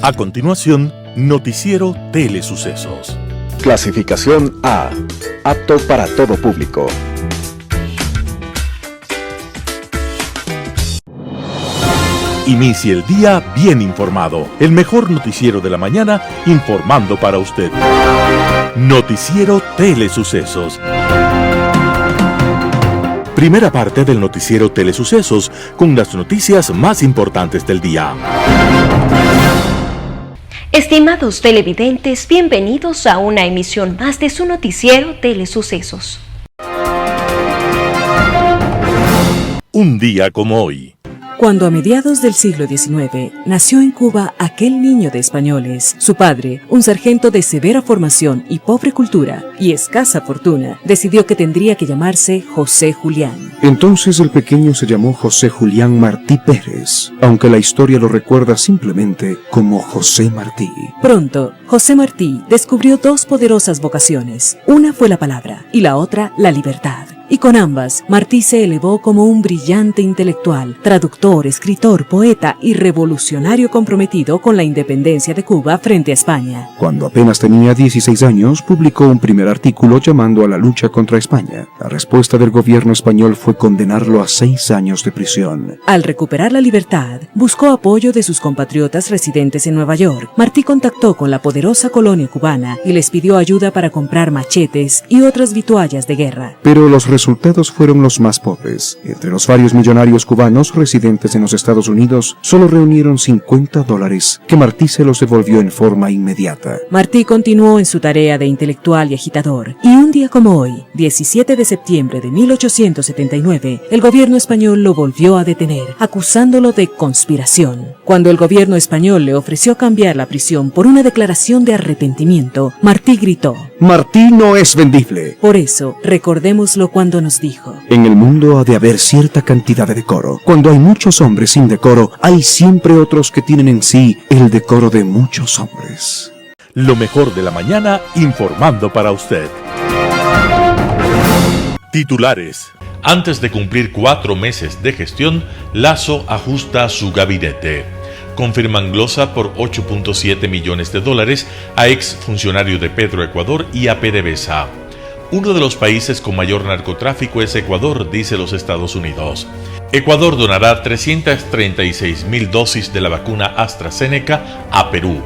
A continuación, Noticiero Telesucesos. Clasificación A. Apto para todo público. Inicie el día bien informado. El mejor noticiero de la mañana informando para usted. Noticiero Telesucesos. Primera parte del noticiero Telesucesos con las noticias más importantes del día. Estimados televidentes, bienvenidos a una emisión más de su noticiero Telesucesos. Un día como hoy. Cuando a mediados del siglo XIX nació en Cuba aquel niño de españoles, su padre, un sargento de severa formación y pobre cultura y escasa fortuna, decidió que tendría que llamarse José Julián. Entonces el pequeño se llamó José Julián Martí Pérez, aunque la historia lo recuerda simplemente como José Martí. Pronto, José Martí descubrió dos poderosas vocaciones. Una fue la palabra y la otra la libertad. Y con ambas, Martí se elevó como un brillante intelectual, traductor, escritor, poeta y revolucionario comprometido con la independencia de Cuba frente a España. Cuando apenas tenía 16 años, publicó un primer artículo llamando a la lucha contra España. La respuesta del gobierno español fue condenarlo a 6 años de prisión. Al recuperar la libertad, buscó apoyo de sus compatriotas residentes en Nueva York. Martí contactó con la poderosa colonia cubana y les pidió ayuda para comprar machetes y otras vituallas de guerra. Pero los resultados fueron los más pobres. Entre los varios millonarios cubanos residentes en los Estados Unidos, solo reunieron $50, que Martí se los devolvió en forma inmediata. Martí continuó en su tarea de intelectual y agitador, y un día como hoy, 17 de septiembre de 1879, el gobierno español lo volvió a detener, acusándolo de conspiración. Cuando el gobierno español le ofreció cambiar la prisión por una declaración de arrepentimiento, Martí gritó: Martí no es vendible. Por eso, recordémoslo cuando nos dijo: En el mundo ha de haber cierta cantidad de decoro. Cuando hay muchos hombres sin decoro, hay siempre otros que tienen en sí el decoro de muchos hombres. Lo mejor de la mañana informando para usted. Titulares. Antes de cumplir 4 meses de gestión, Lasso ajusta su gabinete. Confirman glosa por $8.7 millones a ex funcionario de Petroecuador y a PDVSA. Uno de los países con mayor narcotráfico es Ecuador, dice los Estados Unidos. Ecuador donará 336.000 dosis de la vacuna AstraZeneca a Perú.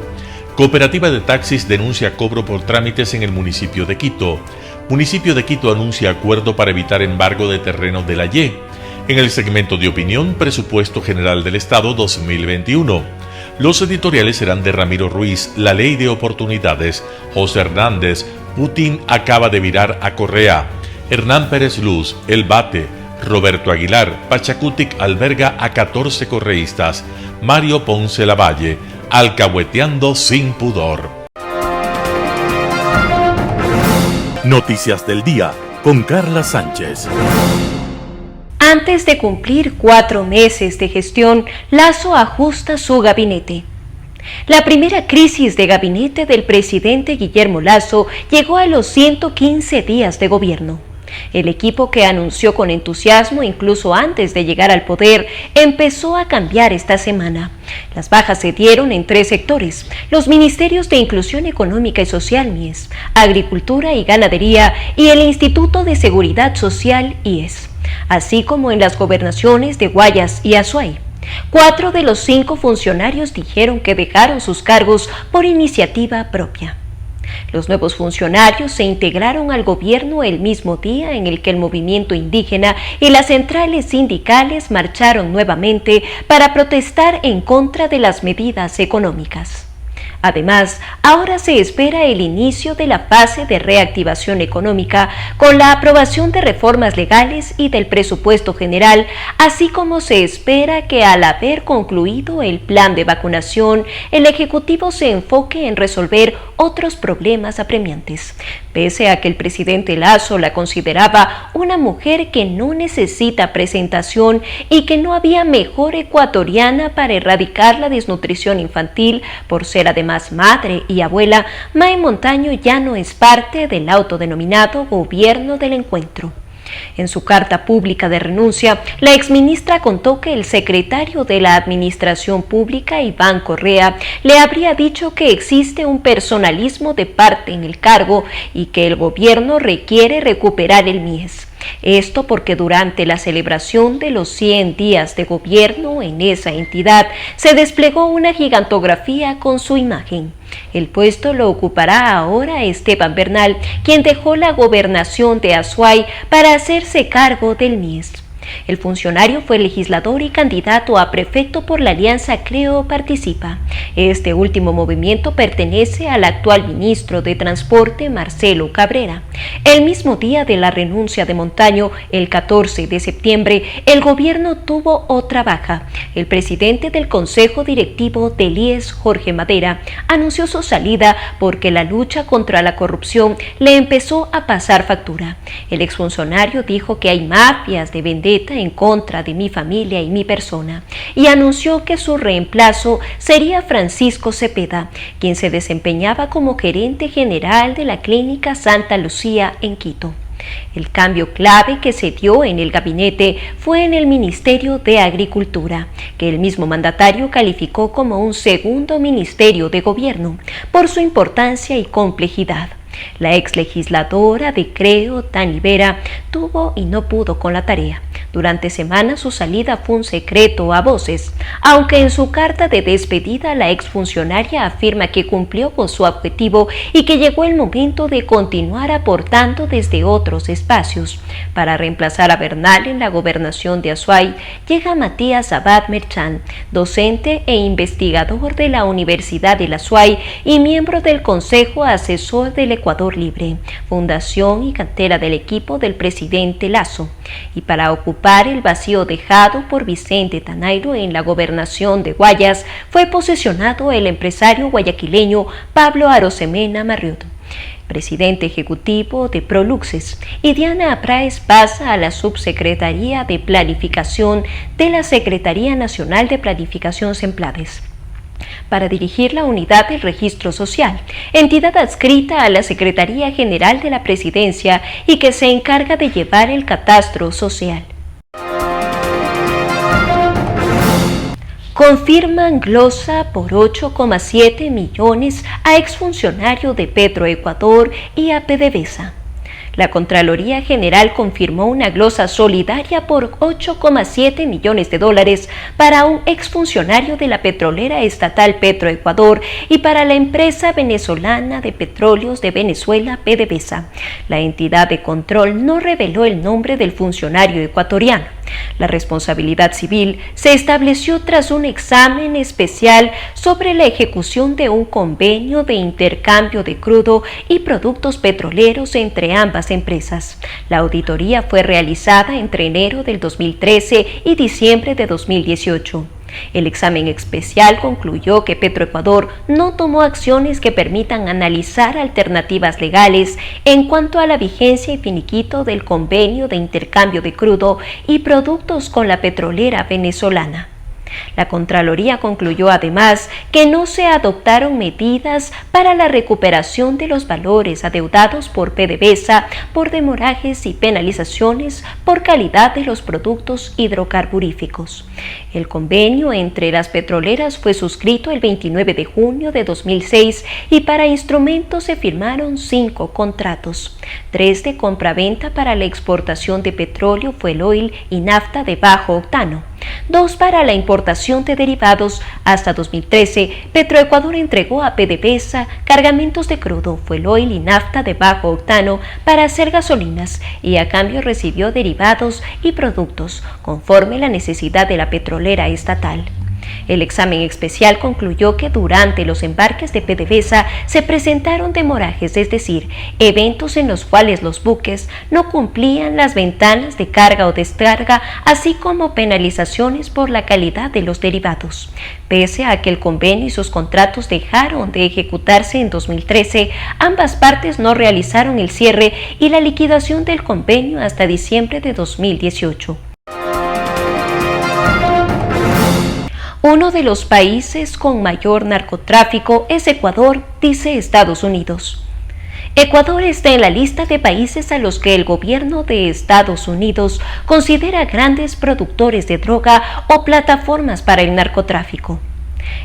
Cooperativa de taxis denuncia cobro por trámites en el municipio de Quito. Municipio de Quito anuncia acuerdo para evitar embargo de terreno de la Y. En el segmento de opinión, Presupuesto General del Estado 2021. Los editoriales serán de Ramiro Ruiz, La Ley de Oportunidades, José Hernández, Putin acaba de virar a Correa, Hernán Pérez Luz, El Bate, Roberto Aguilar, Pachacutic alberga a 14 correístas, Mario Ponce Lavalle, alcahueteando sin pudor. Noticias del día con Carla Sánchez. Antes de cumplir 4 meses de gestión, Lasso ajusta su gabinete. La primera crisis de gabinete del presidente Guillermo Lasso llegó a los 115 días de gobierno. El equipo, que anunció con entusiasmo incluso antes de llegar al poder, empezó a cambiar esta semana. Las bajas se dieron en 3 sectores: los ministerios de Inclusión Económica y Social (MIES), Agricultura y Ganadería y el Instituto de Seguridad Social (IES), así como en las gobernaciones de Guayas y Azuay. 4 de los 5 funcionarios dijeron que dejaron sus cargos por iniciativa propia. Los nuevos funcionarios se integraron al gobierno el mismo día en el que el movimiento indígena y las centrales sindicales marcharon nuevamente para protestar en contra de las medidas económicas. Además, ahora se espera el inicio de la fase de reactivación económica con la aprobación de reformas legales y del presupuesto general, así como se espera que al haber concluido el plan de vacunación, el Ejecutivo se enfoque en resolver otros problemas apremiantes. Pese a que el presidente Lasso la consideraba una mujer que no necesita presentación y que no había mejor ecuatoriana para erradicar la desnutrición infantil por ser además madre y abuela, Mae Montaño ya no es parte del autodenominado Gobierno del Encuentro. En su carta pública de renuncia, la exministra contó que el secretario de la Administración Pública, Iván Correa, le habría dicho que existe un personalismo de parte en el cargo y que el gobierno requiere recuperar el MIES. Esto porque durante la celebración de los 100 días de gobierno en esa entidad se desplegó una gigantografía con su imagen. El puesto lo ocupará ahora Esteban Bernal, quien dejó la gobernación de Azuay para hacerse cargo del MIES. El funcionario fue legislador y candidato a prefecto por la alianza Creo Participa. Este último movimiento pertenece al actual ministro de Transporte, Marcelo Cabrera. El mismo día de la renuncia de Montaño, el 14 de septiembre, el gobierno tuvo otra baja. El presidente del Consejo Directivo del IES, Jorge Madera, anunció su salida porque la lucha contra la corrupción le empezó a pasar factura. El exfuncionario dijo que hay mafias de vendetta en contra de mi familia y mi persona, y anunció que su reemplazo sería Francisco Cepeda, quien se desempeñaba como gerente general de la Clínica Santa Lucía en Quito. El cambio clave que se dio en el gabinete fue en el Ministerio de Agricultura, que el mismo mandatario calificó como un segundo ministerio de gobierno, por su importancia y complejidad. La ex legisladora de Creo, Tani Vera, tuvo y no pudo con la tarea. Durante semanas su salida fue un secreto a voces, aunque en su carta de despedida la exfuncionaria afirma que cumplió con su objetivo y que llegó el momento de continuar aportando desde otros espacios. Para reemplazar a Bernal en la gobernación de Azuay, llega Matías Abad Merchán, docente e investigador de la Universidad del Azuay y miembro del Consejo Asesor del Ecuador Libre, fundación y cantera del equipo del presidente Lasso. Y para ocupar el vacío dejado por Vicente Tanairo en la gobernación de Guayas, fue posesionado el empresario guayaquileño Pablo Arosemena Marriott, presidente ejecutivo de Proluxes, y Diana Apráez pasa a la Subsecretaría de Planificación de la Secretaría Nacional de Planificación Semplades, para dirigir la unidad del registro social, entidad adscrita a la Secretaría General de la Presidencia y que se encarga de llevar el catastro social. Confirman glosa por 8,7 millones a exfuncionario de Petroecuador y a PDVSA. La Contraloría General confirmó una glosa solidaria por 8,7 millones de dólares para un exfuncionario de la petrolera estatal Petroecuador y para la empresa venezolana de petróleos de Venezuela, PDVSA. La entidad de control no reveló el nombre del funcionario ecuatoriano. La responsabilidad civil se estableció tras un examen especial sobre la ejecución de un convenio de intercambio de crudo y productos petroleros entre ambas empresas. La auditoría fue realizada entre enero del 2013 y diciembre de 2018. El examen especial concluyó que Petroecuador no tomó acciones que permitan analizar alternativas legales en cuanto a la vigencia y finiquito del convenio de intercambio de crudo y productos con la petrolera venezolana. La Contraloría concluyó además que no se adoptaron medidas para la recuperación de los valores adeudados por PDVSA por demorajes y penalizaciones por calidad de los productos hidrocarburíficos. El convenio entre las petroleras fue suscrito el 29 de junio de 2006 y para instrumentos se firmaron 5 contratos. 3 de compraventa para la exportación de petróleo, fuel oil y nafta de bajo octano. 2 para la importación de derivados. Hasta 2013, Petroecuador entregó a PDVSA cargamentos de crudo, fuel oil y nafta de bajo octano para hacer gasolinas y a cambio recibió derivados y productos conforme la necesidad de la petrolera estatal. El examen especial concluyó que durante los embarques de PDVSA se presentaron demorajes, es decir, eventos en los cuales los buques no cumplían las ventanas de carga o descarga, así como penalizaciones por la calidad de los derivados. Pese a que el convenio y sus contratos dejaron de ejecutarse en 2013, ambas partes no realizaron el cierre y la liquidación del convenio hasta diciembre de 2018. Uno de los países con mayor narcotráfico es Ecuador, dice Estados Unidos. Ecuador está en la lista de países a los que el gobierno de Estados Unidos considera grandes productores de droga o plataformas para el narcotráfico.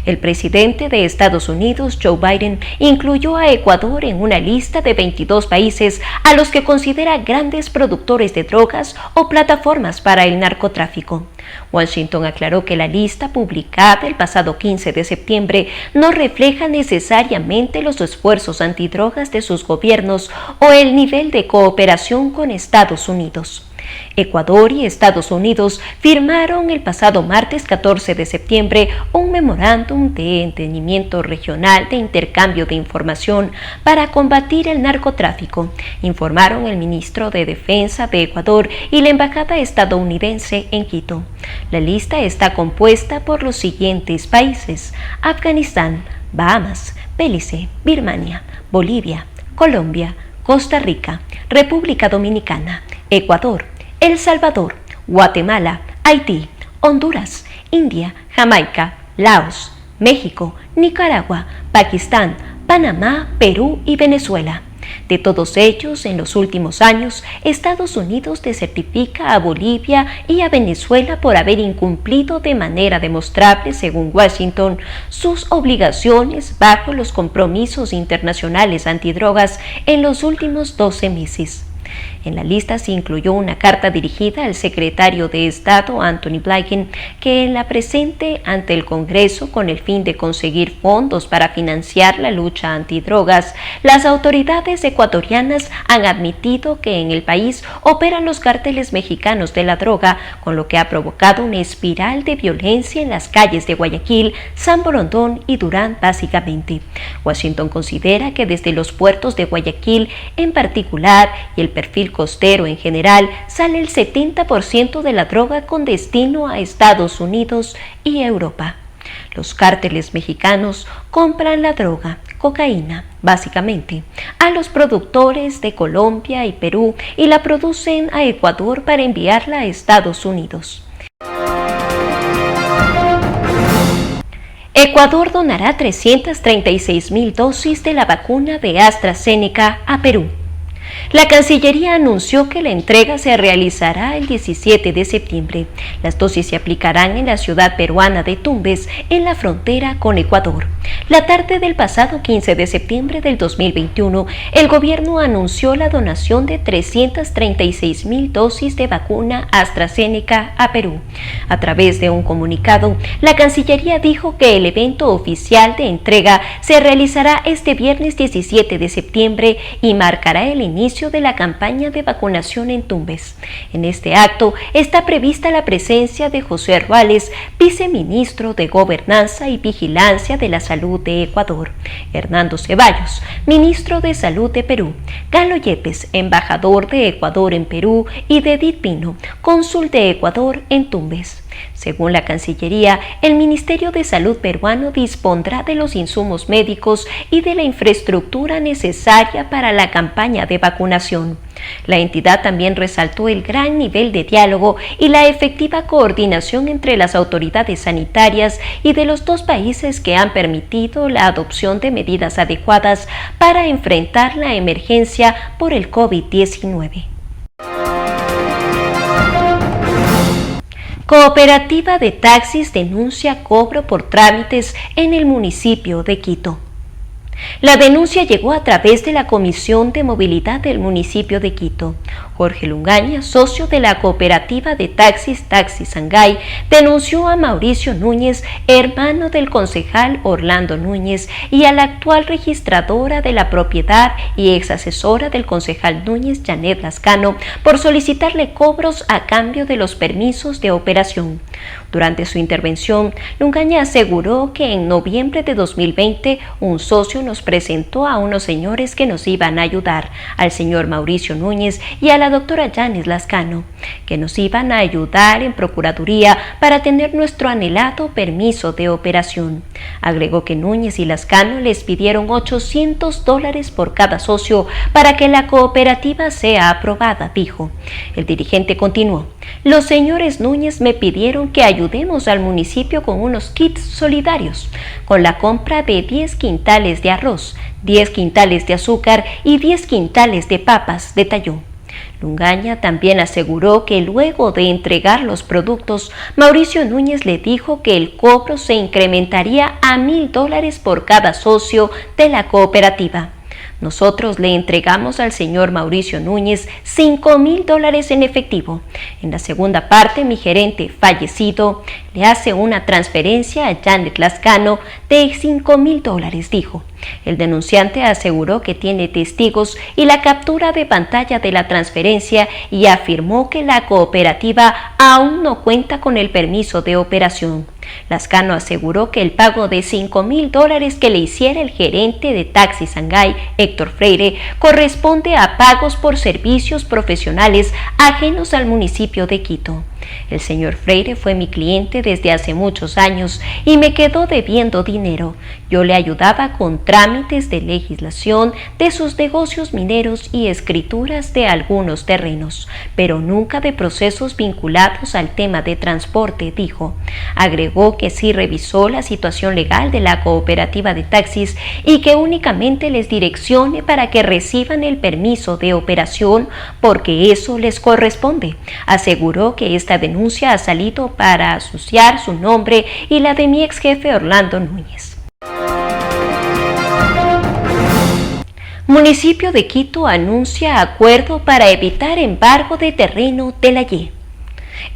El presidente de Estados Unidos, Joe Biden, incluyó a Ecuador en una lista de 22 países a los que considera grandes productores de drogas o plataformas para el narcotráfico. Washington aclaró que la lista publicada el pasado 15 de septiembre no refleja necesariamente los esfuerzos antidrogas de sus gobiernos o el nivel de cooperación con Estados Unidos. Ecuador y Estados Unidos firmaron el pasado martes 14 de septiembre un memorándum de entendimiento regional de intercambio de información para combatir el narcotráfico, informaron el ministro de Defensa de Ecuador y la embajada estadounidense en Quito. La lista está compuesta por los siguientes países: Afganistán, Bahamas, Belice, Birmania, Bolivia, Colombia, Costa Rica, República Dominicana, Ecuador, El Salvador, Guatemala, Haití, Honduras, India, Jamaica, Laos, México, Nicaragua, Pakistán, Panamá, Perú y Venezuela. De todos ellos, en los últimos años, Estados Unidos desertifica a Bolivia y a Venezuela por haber incumplido de manera demostrable, según Washington, sus obligaciones bajo los compromisos internacionales antidrogas en los últimos 12 meses. En la lista se incluyó una carta dirigida al secretario de Estado, Anthony Blinken, que la presente ante el Congreso con el fin de conseguir fondos para financiar la lucha antidrogas. Las autoridades ecuatorianas han admitido que en el país operan los cárteles mexicanos de la droga, con lo que ha provocado una espiral de violencia en las calles de Guayaquil, San Borondón y Durán básicamente. Washington considera que desde los puertos de Guayaquil en particular y el perfil costero en general, sale el 70% de la droga con destino a Estados Unidos y Europa. Los cárteles mexicanos compran la droga, cocaína, básicamente, a los productores de Colombia y Perú y la producen a Ecuador para enviarla a Estados Unidos. Ecuador donará 336.000 dosis de la vacuna de AstraZeneca a Perú. La Cancillería anunció que la entrega se realizará el 17 de septiembre. Las dosis se aplicarán en la ciudad peruana de Tumbes, en la frontera con Ecuador. La tarde del pasado 15 de septiembre del 2021, el gobierno anunció la donación de 336.000 dosis de vacuna AstraZeneca a Perú. A través de un comunicado, la Cancillería dijo que el evento oficial de entrega se realizará este viernes 17 de septiembre y marcará el inicio de la campaña de vacunación en Tumbes. En este acto está prevista la presencia de José Ruales, viceministro de Gobernanza y Vigilancia de la Salud de Ecuador, Hernando Ceballos, ministro de Salud de Perú, Galo Yepes, embajador de Ecuador en Perú, y de Edith Pino, cónsul de Ecuador en Tumbes. Según la Cancillería, el Ministerio de Salud peruano dispondrá de los insumos médicos y de la infraestructura necesaria para la campaña de vacunación. La entidad también resaltó el gran nivel de diálogo y la efectiva coordinación entre las autoridades sanitarias y de los dos países que han permitido la adopción de medidas adecuadas para enfrentar la emergencia por el COVID-19. Cooperativa de taxis denuncia cobro por trámites en el municipio de Quito. La denuncia llegó a través de la Comisión de Movilidad del municipio de Quito. Jorge Lungaña, socio de la cooperativa de taxis Taxi Sangay, denunció a Mauricio Núñez, hermano del concejal Orlando Núñez, y a la actual registradora de la propiedad y ex asesora del concejal Núñez, Janet Lascano, por solicitarle cobros a cambio de los permisos de operación. Durante su intervención, Lungaña aseguró que en noviembre de 2020 un socio nos presentó a unos señores que nos iban a ayudar, al señor Mauricio Núñez y a la doctora Janet Lascano, que nos iban a ayudar en Procuraduría para tener nuestro anhelado permiso de operación. Agregó que Núñez y Lascano les pidieron $800 por cada socio para que la cooperativa sea aprobada, dijo. El dirigente continuó: los señores Núñez me pidieron que ayudemos al municipio con unos kits solidarios, con la compra de 10 quintales de arroz, 10 quintales de azúcar y 10 quintales de papas, detalló. Lungaña también aseguró que luego de entregar los productos, Mauricio Núñez le dijo que el cobro se incrementaría a $1,000 por cada socio de la cooperativa. Nosotros le entregamos al señor Mauricio Núñez $5,000 en efectivo. En la segunda parte, mi gerente fallecido le hace una transferencia a Janet Lascano de $5,000, dijo. El denunciante aseguró que tiene testigos y la captura de pantalla de la transferencia y afirmó que la cooperativa aún no cuenta con el permiso de operación. Lascano aseguró que el pago de $5,000 que le hiciera el gerente de Taxi Shanghái, Héctor Freire, corresponde a pagos por servicios profesionales ajenos al municipio de Quito. El señor Freire fue mi cliente desde hace muchos años y me quedó debiendo dinero. Yo le ayudaba con trámites de legislación de sus negocios mineros y escrituras de algunos terrenos, pero nunca de procesos vinculados al tema de transporte, dijo. Agregó que sí revisó la situación legal de la cooperativa de taxis y que únicamente les direccione para que reciban el permiso de operación porque eso les corresponde. Aseguró que esta denuncia ha salido para asociar su nombre y la de mi ex jefe Orlando Núñez. Municipio de Quito anuncia acuerdo para evitar embargo de terreno de la Y.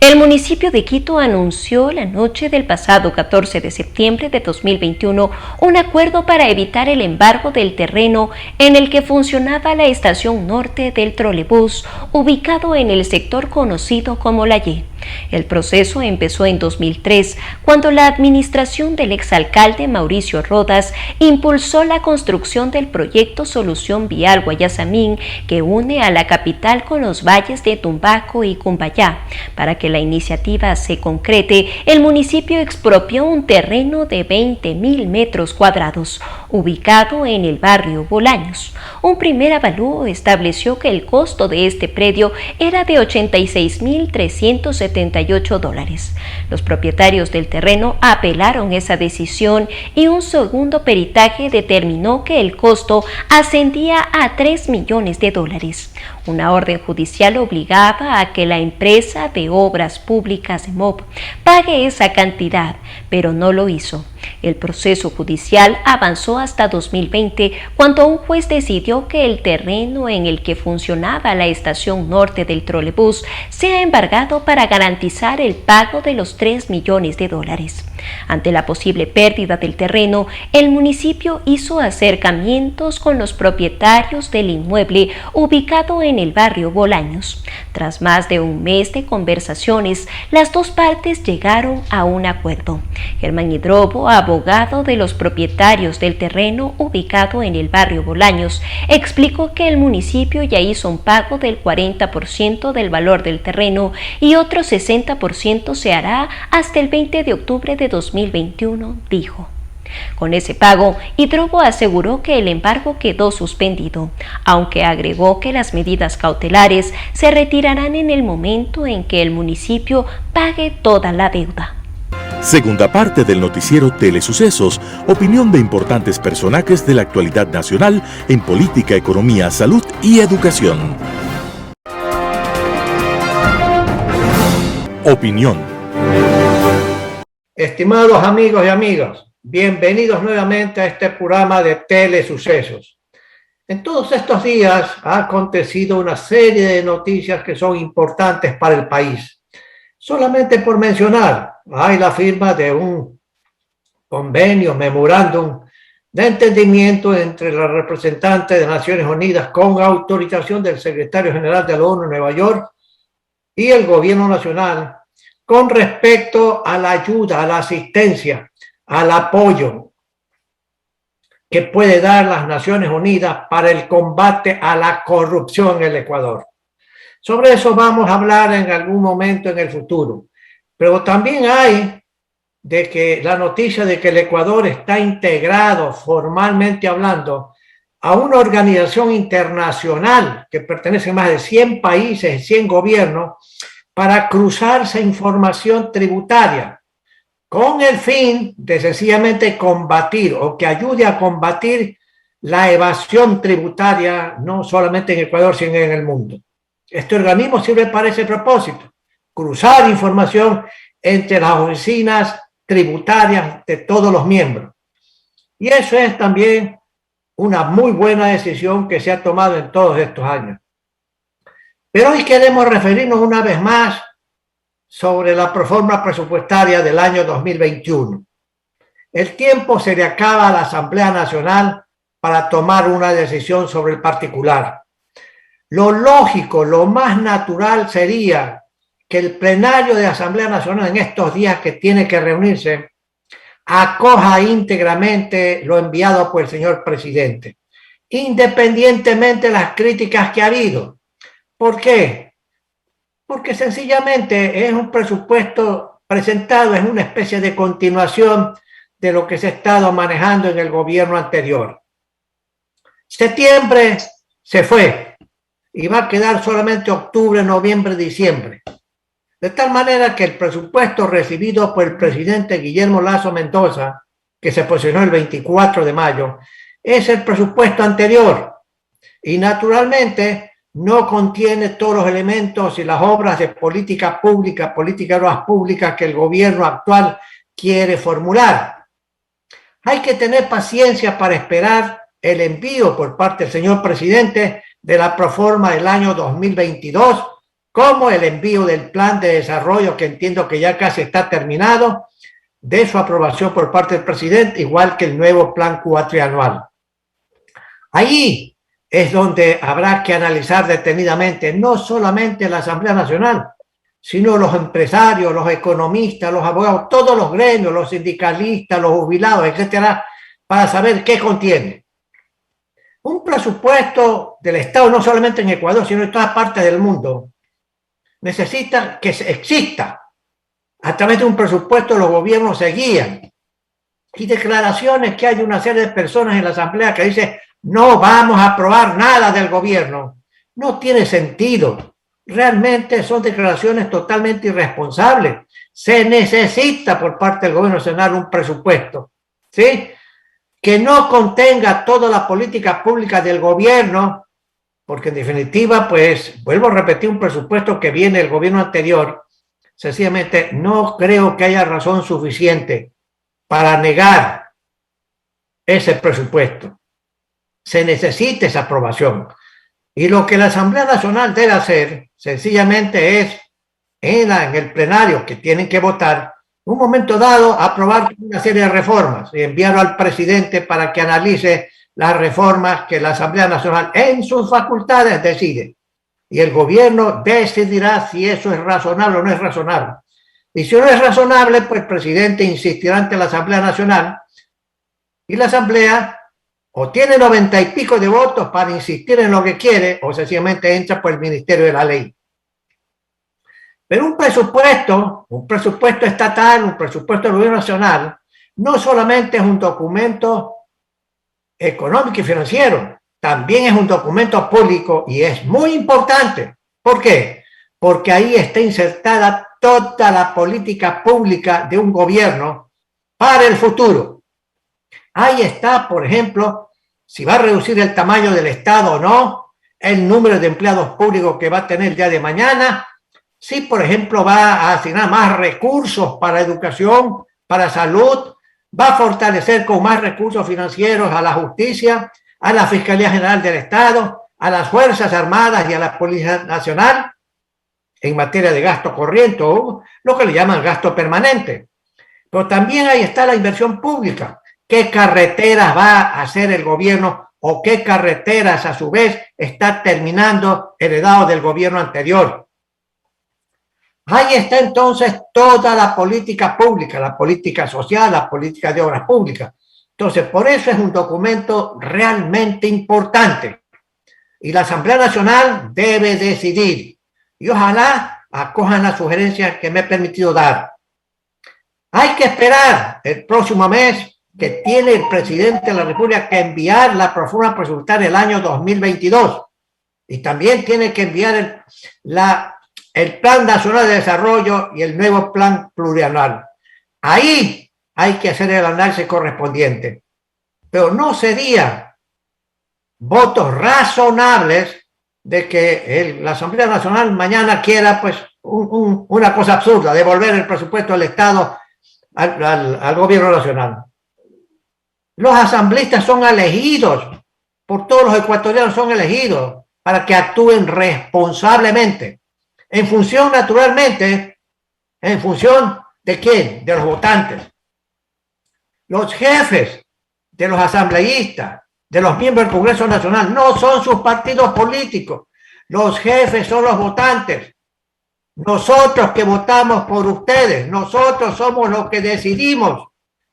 El municipio de Quito anunció la noche del pasado 14 de septiembre de 2021 un acuerdo para evitar el embargo del terreno en el que funcionaba la estación norte del trolebús, ubicado en el sector conocido como La Y. El proceso empezó en 2003, cuando la administración del exalcalde Mauricio Rodas impulsó la construcción del proyecto Solución Vial Guayasamín, que une a la capital con los valles de Tumbaco y Cumbayá. Para que la iniciativa se concrete, el municipio expropió un terreno de 20,000 metros cuadrados, ubicado en el barrio Bolaños. Un primer avalúo estableció que el costo de este predio era de $86,378. Los propietarios del terreno apelaron esa decisión y un segundo peritaje determinó que el costo ascendía a $3 millones. Una orden judicial obligaba a que la empresa de obras públicas MOP pague esa cantidad, pero no lo hizo. El proceso judicial avanzó hasta 2020, cuando un juez decidió que el terreno en el que funcionaba la estación norte del trolebús sea embargado para garantizar el pago de los $3 millones. Ante la posible pérdida del terreno, el municipio hizo acercamientos con los propietarios del inmueble ubicado en el barrio Bolaños. Tras más de un mes de conversaciones, las dos partes llegaron a un acuerdo. Germán Hidrobo, abogado de los propietarios del terreno ubicado en el barrio Bolaños, explicó que el municipio ya hizo un pago del 40% del valor del terreno y otro 60% se hará hasta el 20 de octubre de 2021, dijo. Con ese pago, Hidrobo aseguró que el embargo quedó suspendido, aunque agregó que las medidas cautelares se retirarán en el momento en que el municipio pague toda la deuda. Segunda parte del noticiero Telesucesos, opinión de importantes personajes de la actualidad nacional en política, economía, salud y educación. Opinión. Estimados amigos y amigas, bienvenidos nuevamente a este programa de Telesucesos. En todos estos días ha acontecido una serie de noticias que son importantes para el país. Solamente por mencionar, hay la firma de un convenio, memorándum de entendimiento entre la representante de Naciones Unidas con autorización del secretario general de la ONU en Nueva York y el gobierno nacional con respecto a la ayuda, a la asistencia, al apoyo que puede dar las Naciones Unidas para el combate a la corrupción en el Ecuador. Sobre eso vamos a hablar en algún momento en el futuro. Pero también hay de que la noticia de que el Ecuador está integrado formalmente hablando a una organización internacional que pertenece a más de 100 países, 100 gobiernos, para cruzarse información tributaria con el fin de sencillamente combatir o que ayude a combatir la evasión tributaria, no solamente en Ecuador, sino en el mundo. Este organismo sirve para ese propósito, cruzar información entre las oficinas tributarias de todos los miembros. Y eso es también una muy buena decisión que se ha tomado en todos estos años. Pero hoy queremos referirnos una vez más sobre la proforma presupuestaria del año 2021. El tiempo se le acaba a la Asamblea Nacional para tomar una decisión sobre el particular. Lo lógico, lo más natural sería que el plenario de la Asamblea Nacional en estos días que tiene que reunirse acoja íntegramente lo enviado por el señor presidente, independientemente de las críticas que ha habido. ¿Por qué? Porque sencillamente es un presupuesto presentado, es una especie de continuación de lo que se ha estado manejando en el gobierno anterior. Septiembre se fue y va a quedar solamente octubre, noviembre, diciembre. De tal manera que el presupuesto recibido por el presidente Guillermo Lasso Mendoza, que se posicionó el 24 de mayo, es el presupuesto anterior y naturalmente no contiene todos los elementos y las obras de política pública, políticas públicas que el gobierno actual quiere formular. Hay que tener paciencia para esperar el envío por parte del señor presidente de la proforma del año 2022, como el envío del plan de desarrollo, que entiendo que ya casi está terminado, de su aprobación por parte del presidente, igual que el nuevo plan cuatrianual. Allí es donde habrá que analizar detenidamente, no solamente la Asamblea Nacional, sino los empresarios, los economistas, los abogados, todos los gremios, los sindicalistas, los jubilados, etcétera, para saber qué contiene. Un presupuesto del Estado, no solamente en Ecuador, sino en todas partes del mundo, necesita que exista. A través de un presupuesto los gobiernos se guían. Y declaraciones que hay una serie de personas en la Asamblea que dicen no vamos a aprobar nada del gobierno, no tiene sentido. Realmente son declaraciones totalmente irresponsables. Se necesita por parte del gobierno nacional un presupuesto, ¿sí?, que no contenga toda la política pública del gobierno, porque en definitiva, pues, vuelvo a repetir, un presupuesto que viene del gobierno anterior, sencillamente no creo que haya razón suficiente para negar ese presupuesto. Se necesita esa aprobación. Y lo que la Asamblea Nacional debe hacer, sencillamente es, en el plenario que tienen que votar, en un momento dado, aprobar una serie de reformas y enviarlo al presidente para que analice las reformas que la Asamblea Nacional en sus facultades decide. Y el gobierno decidirá si eso es razonable o no es razonable. Y si no es razonable, pues el presidente insistirá ante la Asamblea Nacional y la Asamblea o tiene 90 y pico de votos para insistir en lo que quiere o sencillamente entra por el Ministerio de la Ley. Pero un presupuesto estatal, un presupuesto del gobierno nacional, no solamente es un documento económico y financiero, también es un documento público y es muy importante. ¿Por qué? Porque ahí está insertada toda la política pública de un gobierno para el futuro. Ahí está, por ejemplo, si va a reducir el tamaño del Estado o no, el número de empleados públicos que va a tener el día de mañana, si, por ejemplo, va a asignar más recursos para educación, para salud, va a fortalecer con más recursos financieros a la justicia, a la Fiscalía General del Estado, a las Fuerzas Armadas y a la Policía Nacional en materia de gasto corriente o lo que le llaman gasto permanente. Pero también ahí está la inversión pública. ¿Qué carreteras va a hacer el gobierno o qué carreteras a su vez está terminando heredado del gobierno anterior? Ahí está entonces toda la política pública, la política social, la política de obras públicas. Entonces, por eso es un documento realmente importante. Y la Asamblea Nacional debe decidir. Y ojalá acojan las sugerencias que me he permitido dar. Hay que esperar el próximo mes que tiene el presidente de la República que enviar la proforma presupuestaria del año 2022. Y también tiene que enviar el Plan Nacional de Desarrollo y el nuevo Plan Plurianual. Ahí hay que hacer el análisis correspondiente. Pero no sería votos razonables de que la Asamblea Nacional mañana quiera pues una cosa absurda, devolver el presupuesto del Estado al gobierno nacional. Los asambleístas son elegidos, por todos los ecuatorianos son elegidos para que actúen responsablemente, en función naturalmente, en función de quién, de los votantes. Los jefes de los asambleístas, de los miembros del Congreso Nacional, no son sus partidos políticos. Los jefes son los votantes. Nosotros que votamos por ustedes, nosotros somos los que decidimos,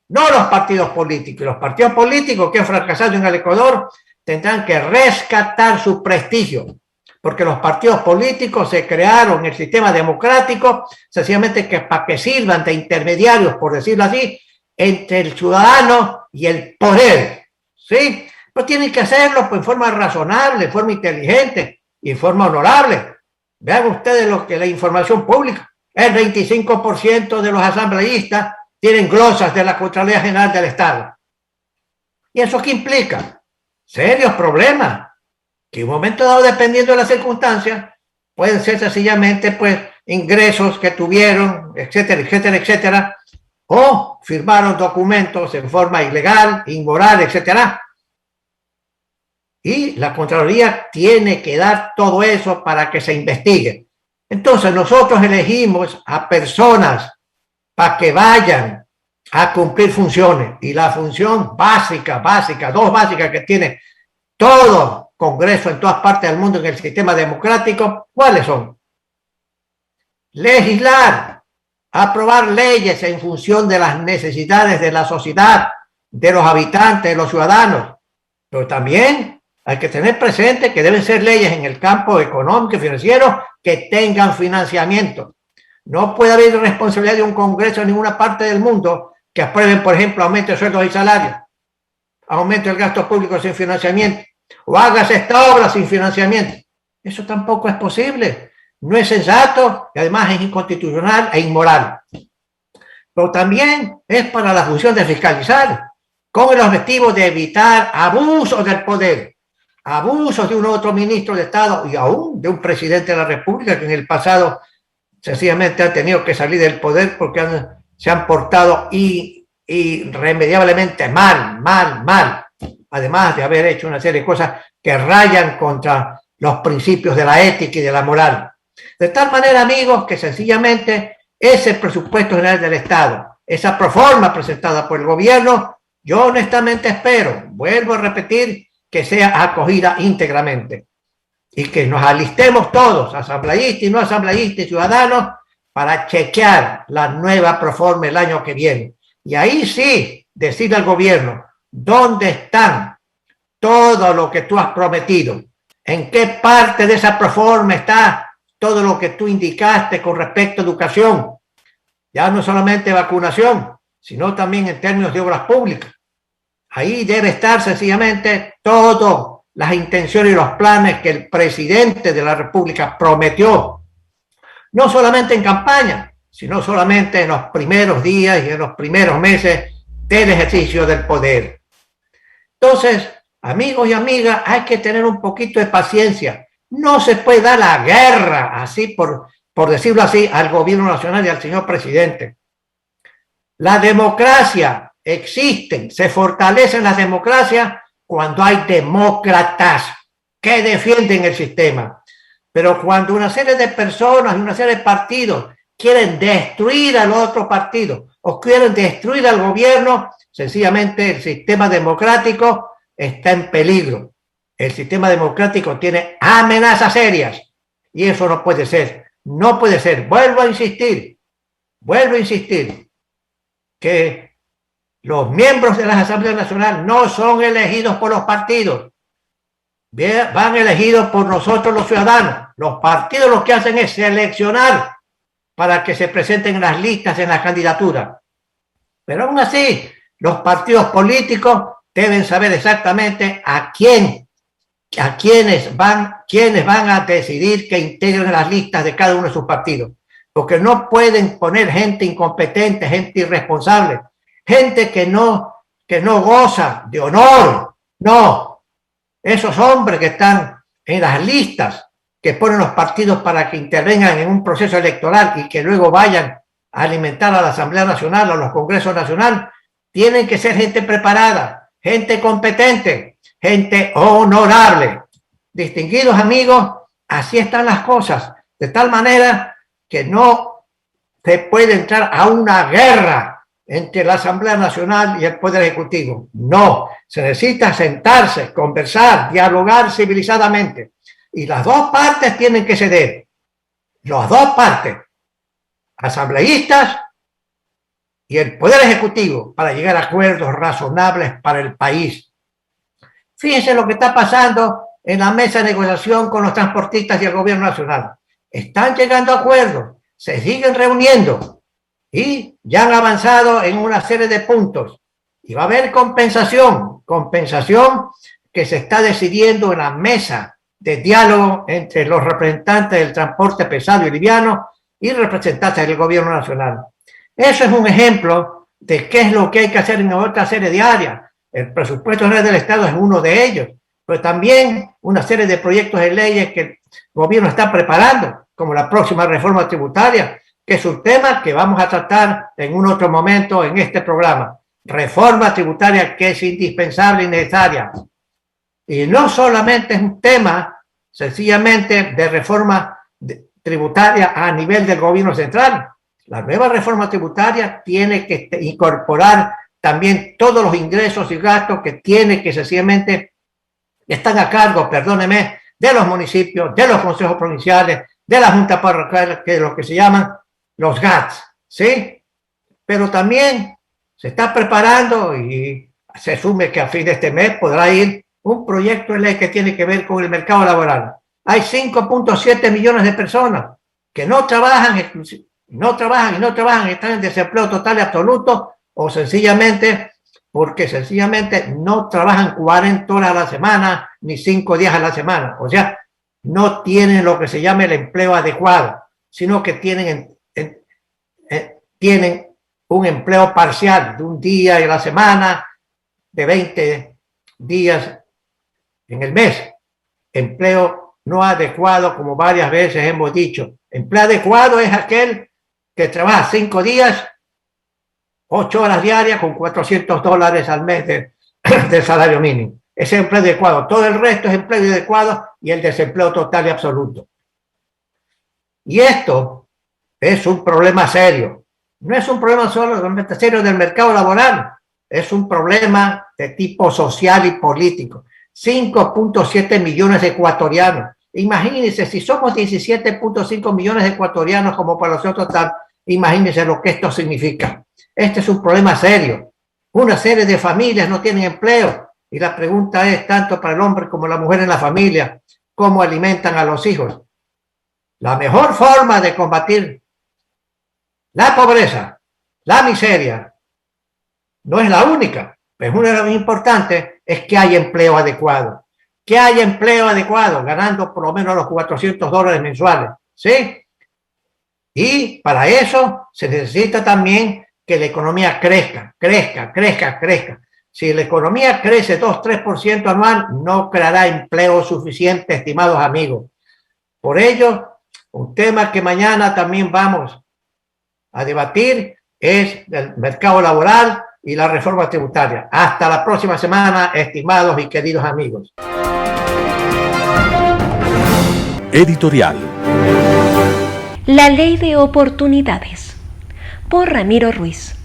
no los partidos políticos. Los partidos políticos que han fracasado en el Ecuador tendrán que rescatar su prestigio, porque los partidos políticos se crearon en el sistema democrático sencillamente para que sirvan de intermediarios, por decirlo así, entre el ciudadano y el poder, ¿sí? Pero tienen que hacerlo pues, en forma razonable, en forma inteligente y en forma honorable. Vean ustedes lo que la información pública, el 25% de los asambleístas tienen glosas de la Contraloría General del Estado. ¿Y eso qué implica? Serios problemas, que en un momento dado, dependiendo de las circunstancias, pueden ser sencillamente pues ingresos que tuvieron, etcétera, etcétera, etcétera, o firmaron documentos en forma ilegal, inmoral, etcétera. Y la Contraloría tiene que dar todo eso para que se investigue. Entonces nosotros elegimos a personas para que vayan a cumplir funciones. Y la función básica, dos básicas que tiene todo Congreso en todas partes del mundo en el sistema democrático, ¿cuáles son? Legislar, aprobar leyes en función de las necesidades de la sociedad, de los habitantes, de los ciudadanos. Pero también hay que tener presente que deben ser leyes en el campo económico y financiero que tengan financiamiento. No puede haber responsabilidad de un Congreso en ninguna parte del mundo que aprueben, por ejemplo, aumento de sueldos y salarios, aumento del gasto público sin financiamiento, o hagas esta obra sin financiamiento. Eso tampoco es posible. No es sensato y además es inconstitucional e inmoral. Pero también es para la función de fiscalizar, con el objetivo de evitar abusos del poder, abusos de un otro ministro de Estado y aún de un presidente de la República que en el pasado sencillamente han tenido que salir del poder porque se han portado irremediablemente mal, además de haber hecho una serie de cosas que rayan contra los principios de la ética y de la moral. De tal manera, amigos, que sencillamente ese presupuesto general del Estado, esa proforma presentada por el gobierno, yo honestamente espero, vuelvo a repetir, que sea acogida íntegramente y que nos alistemos todos, asambleístas y no asambleístas y ciudadanos, para chequear la nueva proforma el año que viene. Y ahí sí, decirle al gobierno, ¿dónde están todo lo que tú has prometido? ¿En qué parte de esa proforma está todo lo que tú indicaste con respecto a educación? Ya no solamente vacunación, sino también en términos de obras públicas. Ahí debe estar sencillamente todas las intenciones y los planes que el presidente de la República prometió, no solamente en campaña, sino solamente en los primeros días y en los primeros meses del ejercicio del poder. Entonces, amigos y amigas, hay que tener un poquito de paciencia. No se puede dar la guerra, así por decirlo así, al gobierno nacional y al señor presidente. La democracia existen, se fortalecen las democracias cuando hay demócratas que defienden el sistema. Pero cuando una serie de personas y una serie de partidos quieren destruir al otro partido o quieren destruir al gobierno, sencillamente el sistema democrático está en peligro. El sistema democrático tiene amenazas serias y eso no puede ser. No puede ser. Vuelvo a insistir que los miembros de la Asamblea Nacional no son elegidos por los partidos, van elegidos por nosotros los ciudadanos. Los partidos lo que hacen es seleccionar para que se presenten en las listas, en las candidaturas. Pero aún así, los partidos políticos deben saber exactamente quiénes van a decidir que integren las listas de cada uno de sus partidos. Porque no pueden poner gente incompetente, gente irresponsable, gente que no goza de honor. No, esos hombres que están en las listas que ponen los partidos para que intervengan en un proceso electoral y que luego vayan a alimentar a la Asamblea Nacional o a los Congresos Nacionales, tienen que ser gente preparada, gente competente, gente honorable. Distinguidos amigos, así están las cosas, de tal manera que no se puede entrar a una guerra entre la Asamblea Nacional y el Poder Ejecutivo. No, se necesita sentarse, conversar, dialogar civilizadamente. Y las dos partes tienen que ceder. Las dos partes, asambleístas y el Poder Ejecutivo, para llegar a acuerdos razonables para el país. Fíjense lo que está pasando en la mesa de negociación con los transportistas y el gobierno nacional. Están llegando a acuerdos, se siguen reuniendo y ya han avanzado en una serie de puntos. Y va a haber compensación que se está decidiendo en la mesa de diálogo entre los representantes del transporte pesado y liviano y representantes del gobierno nacional. Eso es un ejemplo de qué es lo que hay que hacer en otra serie de áreas. El presupuesto general del Estado es uno de ellos, pero también una serie de proyectos de leyes que el gobierno está preparando, como la próxima reforma tributaria, que es un tema que vamos a tratar en un otro momento en este programa. Reforma tributaria que es indispensable y necesaria. Y no solamente es un tema sencillamente de reforma tributaria a nivel del gobierno central. La nueva reforma tributaria tiene que incorporar también todos los ingresos y gastos que tiene que sencillamente están a cargo, perdóneme, de los municipios, de los consejos provinciales, de la junta parroquial, que es lo que se llaman los GATS, ¿sí? Pero también se está preparando y se asume que a fin de este mes podrá ir un proyecto de ley que tiene que ver con el mercado laboral. Hay 5.7 millones de personas que no trabajan, están en desempleo total y absoluto, o sencillamente porque no trabajan 40 horas a la semana ni 5 días a la semana. O sea, no tienen lo que se llama el empleo adecuado, sino que tienen un empleo parcial de un día a la semana, de 20 días en el mes. Empleo no adecuado, como varias veces hemos dicho. Empleo adecuado es aquel que trabaja 5 días, 8 horas diarias con $400 al mes del salario mínimo. Ese es empleo adecuado. Todo el resto es empleo inadecuado y el desempleo total y absoluto. Y esto es un problema serio. No es un problema solo serio del mercado laboral, es un problema de tipo social y político. 5.7 millones de ecuatorianos. Imagínense, si somos 17.5 millones de ecuatorianos como población total, imagínense lo que esto significa. Este es un problema serio. Una serie de familias no tienen empleo y la pregunta es, tanto para el hombre como la mujer en la familia, ¿cómo alimentan a los hijos? La mejor forma de combatir la pobreza, la miseria, no es la única, pero una de las más importantes es que haya empleo adecuado. Que haya empleo adecuado, ganando por lo menos los $400 mensuales, ¿sí? Y para eso se necesita también que la economía crezca. Si la economía crece 2-3% anual, no creará empleo suficiente, estimados amigos. Por ello, un tema que mañana también vamos a debatir es el mercado laboral y la reforma tributaria. Hasta la próxima semana, estimados y queridos amigos. Editorial. La ley de oportunidades, por Ramiro Ruiz.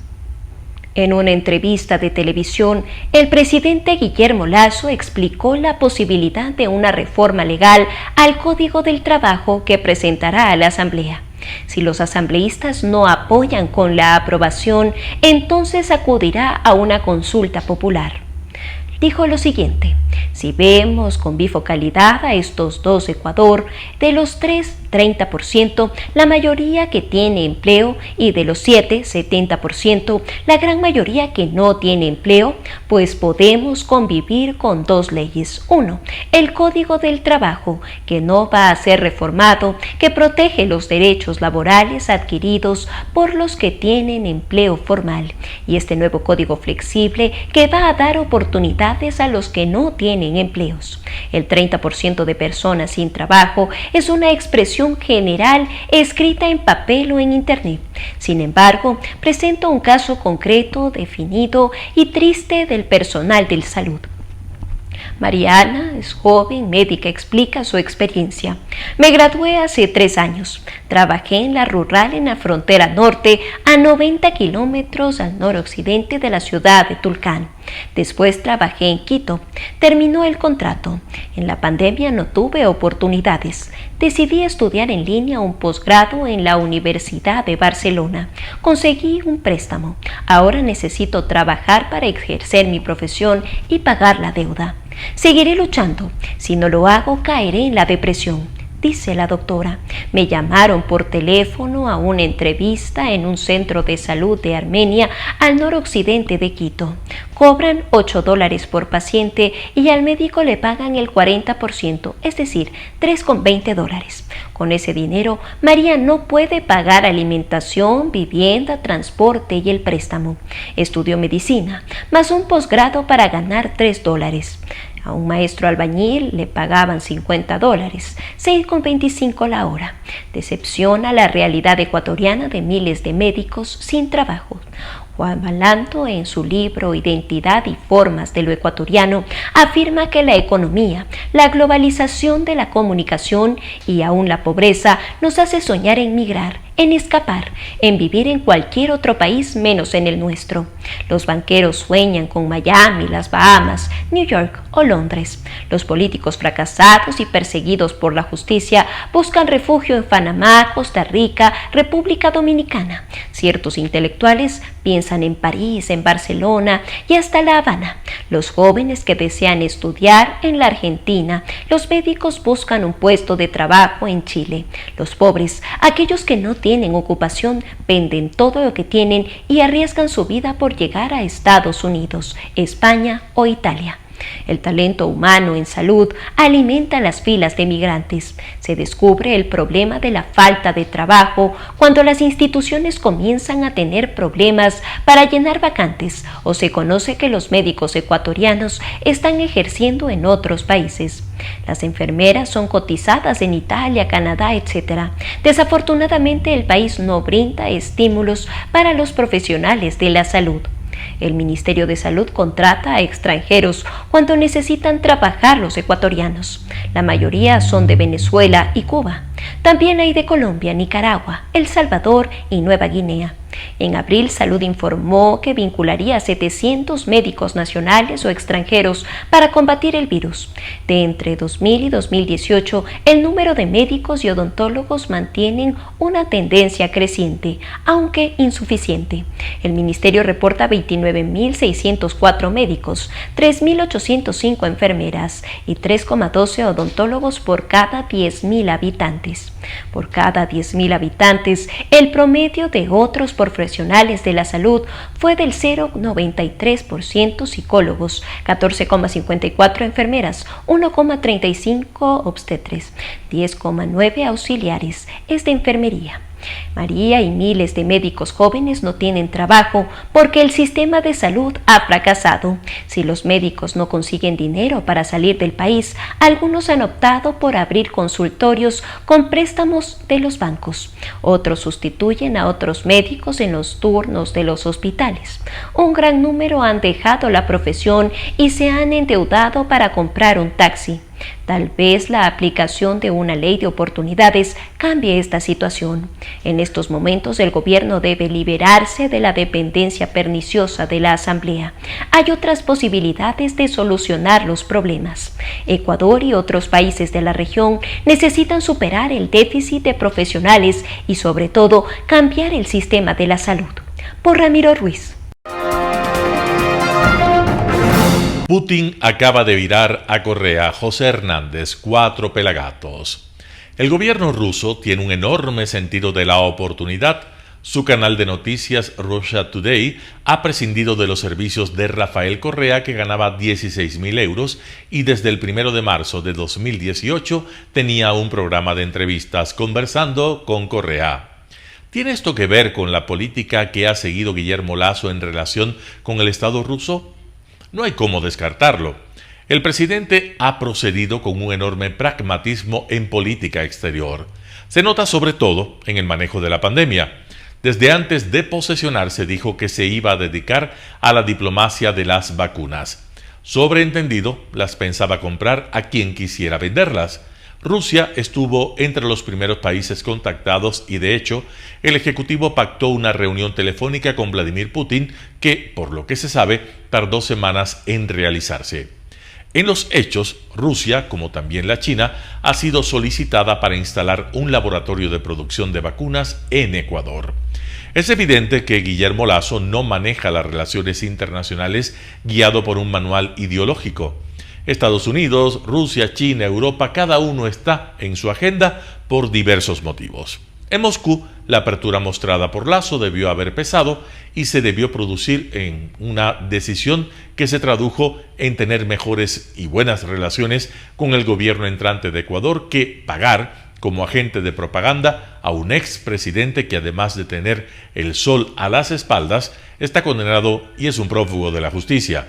En una entrevista de televisión, el presidente Guillermo Lasso explicó la posibilidad de una reforma legal al Código del Trabajo que presentará a la Asamblea. Si los asambleístas no apoyan con la aprobación, entonces acudirá a una consulta popular. Dijo lo siguiente: si vemos con bifocalidad a estos dos Ecuador, de los 3, 30%, la mayoría que tiene empleo, y de los 7, 70%, la gran mayoría que no tiene empleo, pues podemos convivir con dos leyes. 1. El Código del Trabajo, que no va a ser reformado, que protege los derechos laborales adquiridos por los que tienen empleo formal, y este nuevo código flexible que va a dar oportunidades a los que no tienen empleos. El 30% de personas sin trabajo es una expresión general escrita en papel o en Internet. Sin embargo, presenta un caso concreto, definido y triste del personal de salud. Mariana es joven, médica, explica su experiencia. Me gradué hace 3 años. Trabajé en la rural en la frontera norte, a 90 kilómetros al noroccidente de la ciudad de Tulcán. Después trabajé en Quito. Terminó el contrato. En la pandemia no tuve oportunidades. Decidí estudiar en línea un posgrado en la Universidad de Barcelona. Conseguí un préstamo. Ahora necesito trabajar para ejercer mi profesión y pagar la deuda. Seguiré luchando. Si no lo hago, caeré en la depresión, dice la doctora. Me llamaron por teléfono a una entrevista en un centro de salud de Armenia, al noroccidente de Quito. Cobran $8 por paciente y al médico le pagan el 40%, es decir, $3,20. Con ese dinero, María no puede pagar alimentación, vivienda, transporte y el préstamo. Estudió medicina, más un posgrado para ganar $3. A un maestro albañil le pagaban $50, $6,25 la hora. Decepciona la realidad ecuatoriana de miles de médicos sin trabajo. Juan Balando, en su libro Identidad y Formas de lo Ecuatoriano, afirma que la economía, la globalización de la comunicación y aún la pobreza nos hace soñar en migrar, en escapar, en vivir en cualquier otro país menos en el nuestro. Los banqueros sueñan con Miami, las Bahamas, New York o Londres. Los políticos fracasados y perseguidos por la justicia buscan refugio en Panamá, Costa Rica, República Dominicana. Ciertos intelectuales piensan en París, en Barcelona y hasta La Habana. Los jóvenes que desean estudiar en la Argentina. Los médicos buscan un puesto de trabajo en Chile. Los pobres, aquellos que no tienen ocupación, venden todo lo que tienen y arriesgan su vida por llegar a Estados Unidos, España o Italia. El talento humano en salud alimenta las filas de migrantes. Se descubre el problema de la falta de trabajo cuando las instituciones comienzan a tener problemas para llenar vacantes o se conoce que los médicos ecuatorianos están ejerciendo en otros países. Las enfermeras son cotizadas en Italia, Canadá, etc. Desafortunadamente, el país no brinda estímulos para los profesionales de la salud. El Ministerio de Salud contrata a extranjeros cuando necesitan trabajar los ecuatorianos. La mayoría son de Venezuela y Cuba. También hay de Colombia, Nicaragua, El Salvador y Nueva Guinea. En abril, Salud informó que vincularía a 700 médicos nacionales o extranjeros para combatir el virus. De entre 2000 y 2018, el número de médicos y odontólogos mantienen una tendencia creciente, aunque insuficiente. El ministerio reporta 29.604 médicos, 3.805 enfermeras y 3,12 odontólogos por cada 10.000 habitantes. Por cada 10.000 habitantes, el promedio de otros profesionales de la salud fue del 0,93% psicólogos, 14,54 enfermeras, 1,35 obstetres, 10,9 auxiliares es de enfermería. María y miles de médicos jóvenes no tienen trabajo porque el sistema de salud ha fracasado. Si los médicos no consiguen dinero para salir del país, algunos han optado por abrir consultorios con préstamos de los bancos. Otros sustituyen a otros médicos en los turnos de los hospitales. Un gran número han dejado la profesión y se han endeudado para comprar un taxi. Tal vez la aplicación de una ley de oportunidades cambie esta situación. En estos momentos el gobierno debe liberarse de la dependencia perniciosa de la Asamblea. Hay otras posibilidades de solucionar los problemas. Ecuador y otros países de la región necesitan superar el déficit de profesionales y sobre todo cambiar el sistema de la salud. Por Ramiro Ruiz. Putin acaba de virar a Correa. José Hernández, 4 pelagatos. El gobierno ruso tiene un enorme sentido de la oportunidad. Su canal de noticias Russia Today ha prescindido de los servicios de Rafael Correa, que ganaba 16.000 euros y desde el 1 de marzo de 2018 tenía un programa de entrevistas conversando con Correa. ¿Tiene esto que ver con la política que ha seguido Guillermo Lasso en relación con el Estado ruso? No hay cómo descartarlo. El presidente ha procedido con un enorme pragmatismo en política exterior. Se nota sobre todo en el manejo de la pandemia. Desde antes de posesionarse dijo que se iba a dedicar a la diplomacia de las vacunas. Sobreentendido, las pensaba comprar a quien quisiera venderlas. Rusia estuvo entre los primeros países contactados y, de hecho, el Ejecutivo pactó una reunión telefónica con Vladimir Putin que, por lo que se sabe, tardó semanas en realizarse. En los hechos, Rusia, como también la China, ha sido solicitada para instalar un laboratorio de producción de vacunas en Ecuador. Es evidente que Guillermo Lasso no maneja las relaciones internacionales guiado por un manual ideológico. Estados Unidos, Rusia, China, Europa, cada uno está en su agenda por diversos motivos. En Moscú, la apertura mostrada por Lasso debió haber pesado y se debió producir en una decisión que se tradujo en tener mejores y buenas relaciones con el gobierno entrante de Ecuador que pagar como agente de propaganda a un expresidente que, además de tener el sol a las espaldas, está condenado y es un prófugo de la justicia.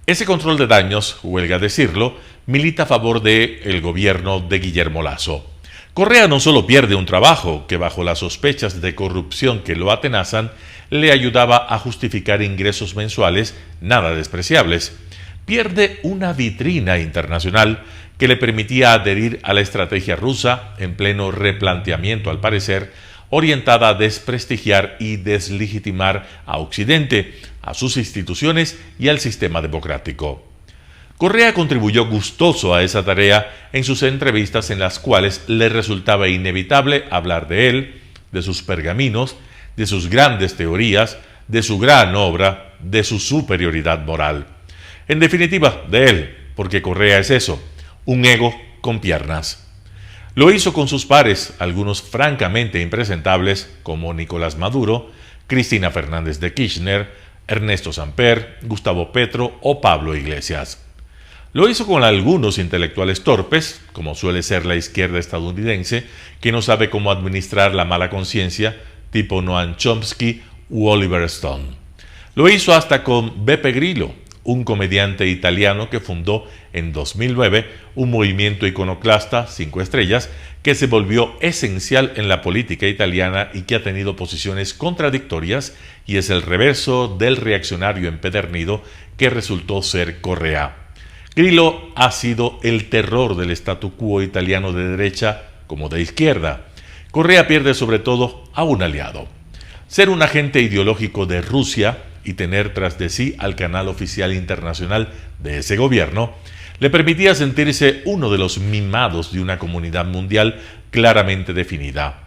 Ese control de daños, huelga decirlo, milita a favor del gobierno de Guillermo Lasso. Correa no solo pierde un trabajo que, bajo las sospechas de corrupción que lo atenazan, le ayudaba a justificar ingresos mensuales nada despreciables, pierde una vitrina internacional que le permitía adherir a la estrategia rusa en pleno replanteamiento, al parecer, orientada a desprestigiar y deslegitimar a Occidente, a sus instituciones y al sistema democrático. Correa contribuyó gustoso a esa tarea en sus entrevistas en las cuales le resultaba inevitable hablar de él, de sus pergaminos, de sus grandes teorías, de su gran obra, de su superioridad moral. En definitiva, de él, porque Correa es eso, un ego con piernas. Lo hizo con sus pares, algunos francamente impresentables, como Nicolás Maduro, Cristina Fernández de Kirchner, Ernesto Samper, Gustavo Petro o Pablo Iglesias. Lo hizo con algunos intelectuales torpes, como suele ser la izquierda estadounidense, que no sabe cómo administrar la mala conciencia, tipo Noam Chomsky u Oliver Stone. Lo hizo hasta con Beppe Grillo, un comediante italiano que fundó en 2009 un movimiento iconoclasta, 5 estrellas, que se volvió esencial en la política italiana y que ha tenido posiciones contradictorias y es el reverso del reaccionario empedernido que resultó ser Correa. Grillo ha sido el terror del statu quo italiano de derecha como de izquierda. Correa pierde sobre todo a un aliado. Ser un agente ideológico de Rusia y tener tras de sí al canal oficial internacional de ese gobierno le permitía sentirse uno de los mimados de una comunidad mundial claramente definida.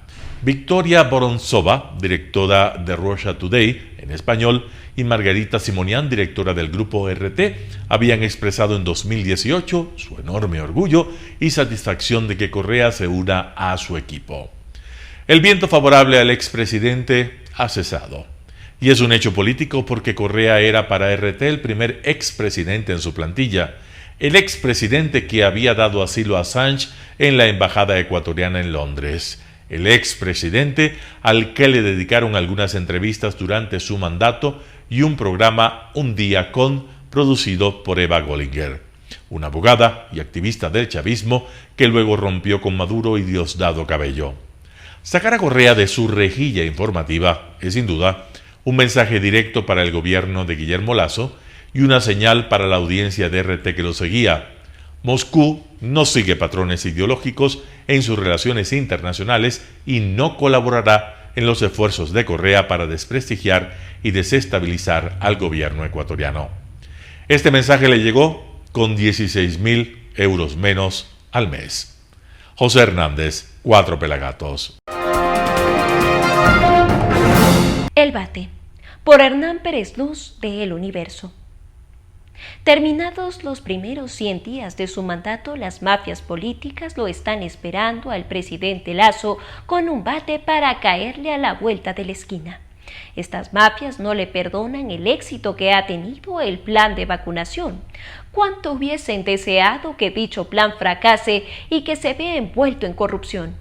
Victoria Vorontsova, directora de Russia Today en español, y Margarita Simonian, directora del grupo RT, habían expresado en 2018 su enorme orgullo y satisfacción de que Correa se una a su equipo. El viento favorable al expresidente ha cesado. Y es un hecho político porque Correa era para RT el primer expresidente en su plantilla, el expresidente que había dado asilo a Assange en la embajada ecuatoriana en Londres, el expresidente al que le dedicaron algunas entrevistas durante su mandato y un programa Un Día Con, producido por Eva Gollinger, una abogada y activista del chavismo que luego rompió con Maduro y Diosdado Cabello. Sacar a Correa de su rejilla informativa es sin duda un mensaje directo para el gobierno de Guillermo Lasso y una señal para la audiencia de RT que lo seguía. Moscú no sigue patrones ideológicos en sus relaciones internacionales y no colaborará en los esfuerzos de Correa para desprestigiar y desestabilizar al gobierno ecuatoriano. Este mensaje le llegó con 16.000 euros menos al mes. José Hernández, 4 Pelagatos. El bate, por Hernán Pérez Luz de El Universo. Terminados los primeros 100 días de su mandato, las mafias políticas lo están esperando al presidente Lasso con un bate para caerle a la vuelta de la esquina. Estas mafias no le perdonan el éxito que ha tenido el plan de vacunación. ¿Cuánto hubiesen deseado que dicho plan fracase y que se vea envuelto en corrupción?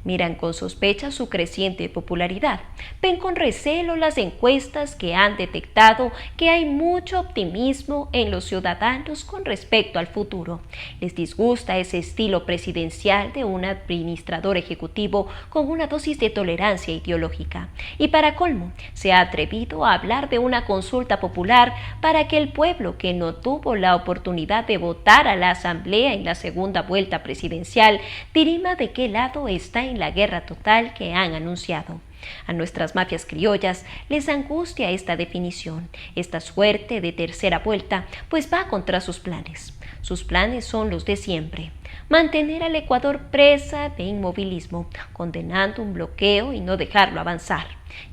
Miran con sospecha su creciente popularidad. Ven con recelo las encuestas que han detectado que hay mucho optimismo en los ciudadanos con respecto al futuro. Les disgusta ese estilo presidencial de un administrador ejecutivo con una dosis de tolerancia ideológica. Y para colmo, se ha atrevido a hablar de una consulta popular para que el pueblo que no tuvo la oportunidad de votar a la Asamblea en la segunda vuelta presidencial dirima de qué lado está en la guerra total que han anunciado. A nuestras mafias criollas les angustia esta definición, esta suerte de tercera vuelta, pues va contra sus planes. Sus planes son los de siempre: mantener al Ecuador presa de inmovilismo, condenando un bloqueo y no dejarlo avanzar.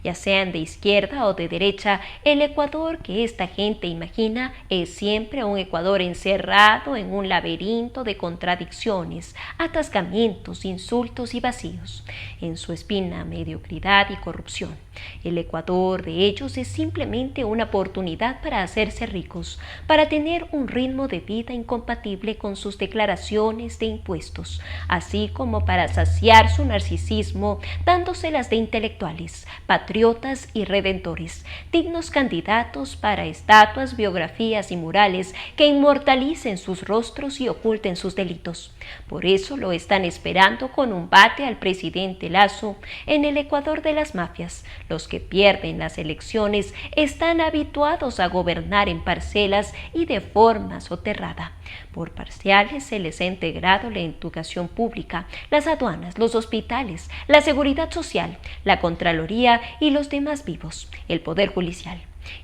Ya sean de izquierda o de derecha, el Ecuador que esta gente imagina es siempre un Ecuador encerrado en un laberinto de contradicciones, atascamientos, insultos y vacíos. En su espina, mediocridad y corrupción. El Ecuador de ellos es simplemente una oportunidad para hacerse ricos, para tener un ritmo de vida incompatible con sus declaraciones de impuestos, así como para saciar su narcisismo dándoselas de intelectuales, patriotas y redentores, dignos candidatos para estatuas, biografías y murales que inmortalicen sus rostros y oculten sus delitos. Por eso lo están esperando con un bate al presidente Lasso en el Ecuador de las mafias. Los que pierden las elecciones están habituados a gobernar en parcelas y de forma soterrada. Por parciales se les ha integrado la educación pública, las aduanas, los hospitales, la seguridad social, la Contraloría y los demás vivos, el Poder Judicial.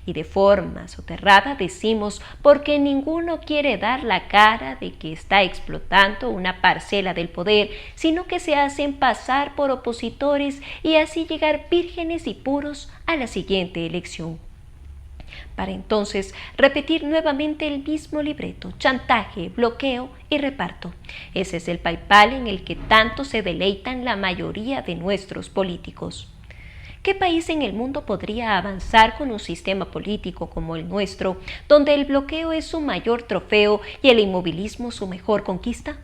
Y de forma soterrada decimos porque ninguno quiere dar la cara de que está explotando una parcela del poder, sino que se hacen pasar por opositores y así llegar vírgenes y puros a la siguiente elección. Para entonces repetir nuevamente el mismo libreto: chantaje, bloqueo y reparto. Ese es el PayPal en el que tanto se deleitan la mayoría de nuestros políticos. ¿Qué país en el mundo podría avanzar con un sistema político como el nuestro, donde el bloqueo es su mayor trofeo y el inmovilismo su mejor conquista?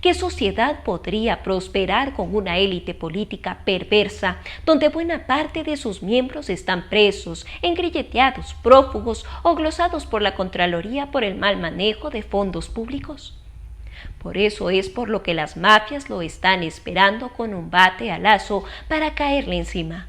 ¿Qué sociedad podría prosperar con una élite política perversa, donde buena parte de sus miembros están presos, engrilleteados, prófugos o glosados por la Contraloría por el mal manejo de fondos públicos? Por eso es por lo que las mafias lo están esperando con un bate a Lasso para caerle encima.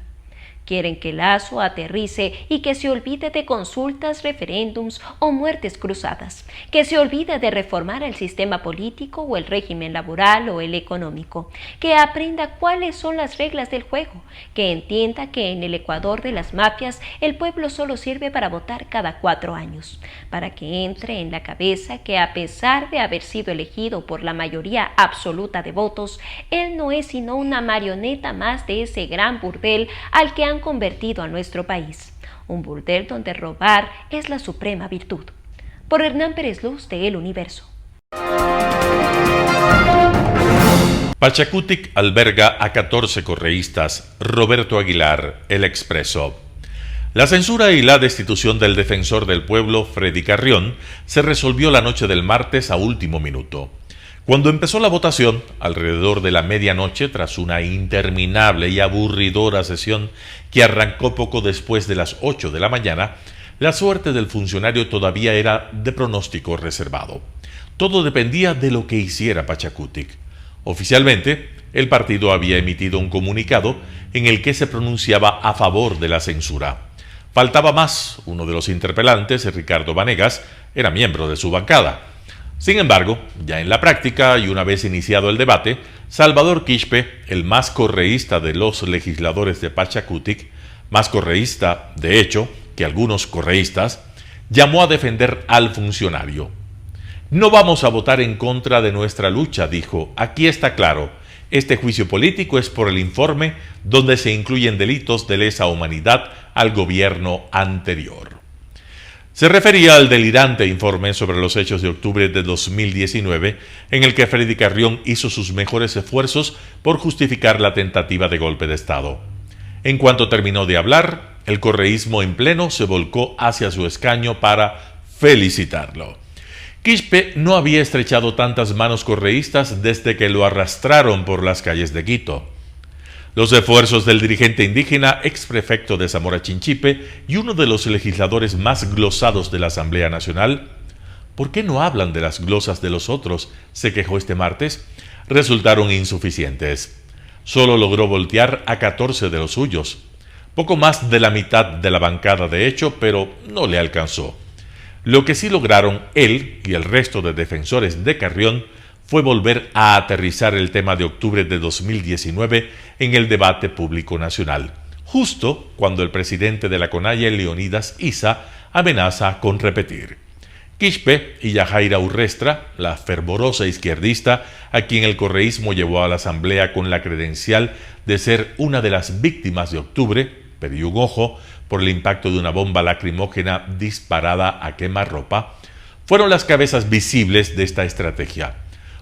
Quieren que Lasso aterrice y que se olvide de consultas, referéndums o muertes cruzadas, que se olvide de reformar el sistema político o el régimen laboral o el económico, que aprenda cuáles son las reglas del juego, que entienda que en el Ecuador de las mafias el pueblo solo sirve para votar cada 4 años, para que entre en la cabeza que a pesar de haber sido elegido por la mayoría absoluta de votos, él no es sino una marioneta más de ese gran burdel al que han convertido a nuestro país, un burdel donde robar es la suprema virtud. Por Hernán Pérez Luz de El Universo. Pachacutic alberga a 14 correístas. Roberto Aguilar, El Expreso. La censura y la destitución del defensor del pueblo, Freddy Carrión, se resolvió la noche del martes a último minuto. Cuando empezó la votación, alrededor de la medianoche, tras una interminable y aburridora sesión que arrancó poco después de las 8 de la mañana, la suerte del funcionario todavía era de pronóstico reservado. Todo dependía de lo que hiciera Pachacutic. Oficialmente, el partido había emitido un comunicado en el que se pronunciaba a favor de la censura. Faltaba más: uno de los interpelantes, Ricardo Vanegas, era miembro de su bancada. Sin embargo, ya en la práctica y una vez iniciado el debate, Salvador Quispe, el más correísta de los legisladores de Pachacutic, más correísta, de hecho, que algunos correístas, llamó a defender al funcionario. No vamos a votar en contra de nuestra lucha, dijo. Aquí está claro, este juicio político es por el informe donde se incluyen delitos de lesa humanidad al gobierno anterior. Se refería al delirante informe sobre los hechos de octubre de 2019, en el que Freddy Carrión hizo sus mejores esfuerzos por justificar la tentativa de golpe de Estado. En cuanto terminó de hablar, el correísmo en pleno se volcó hacia su escaño para felicitarlo. Quispe no había estrechado tantas manos correístas desde que lo arrastraron por las calles de Quito. Los esfuerzos del dirigente indígena, exprefecto de Zamora Chinchipe y uno de los legisladores más glosados de la Asamblea Nacional, ¿por qué no hablan de las glosas de los otros?, se quejó este martes, resultaron insuficientes. Solo logró voltear a 14 de los suyos, poco más de la mitad de la bancada de hecho, pero no le alcanzó. Lo que sí lograron él y el resto de defensores de Carrión fue volver a aterrizar el tema de octubre de 2019 en el debate público nacional, justo cuando el presidente de la CONAIE, Leonidas Issa, amenaza con repetir. Quispe y Yajaira Urrestra, la fervorosa izquierdista a quien el correísmo llevó a la asamblea con la credencial de ser una de las víctimas de octubre, perdió un ojo por el impacto de una bomba lacrimógena disparada a quemarropa, fueron las cabezas visibles de esta estrategia.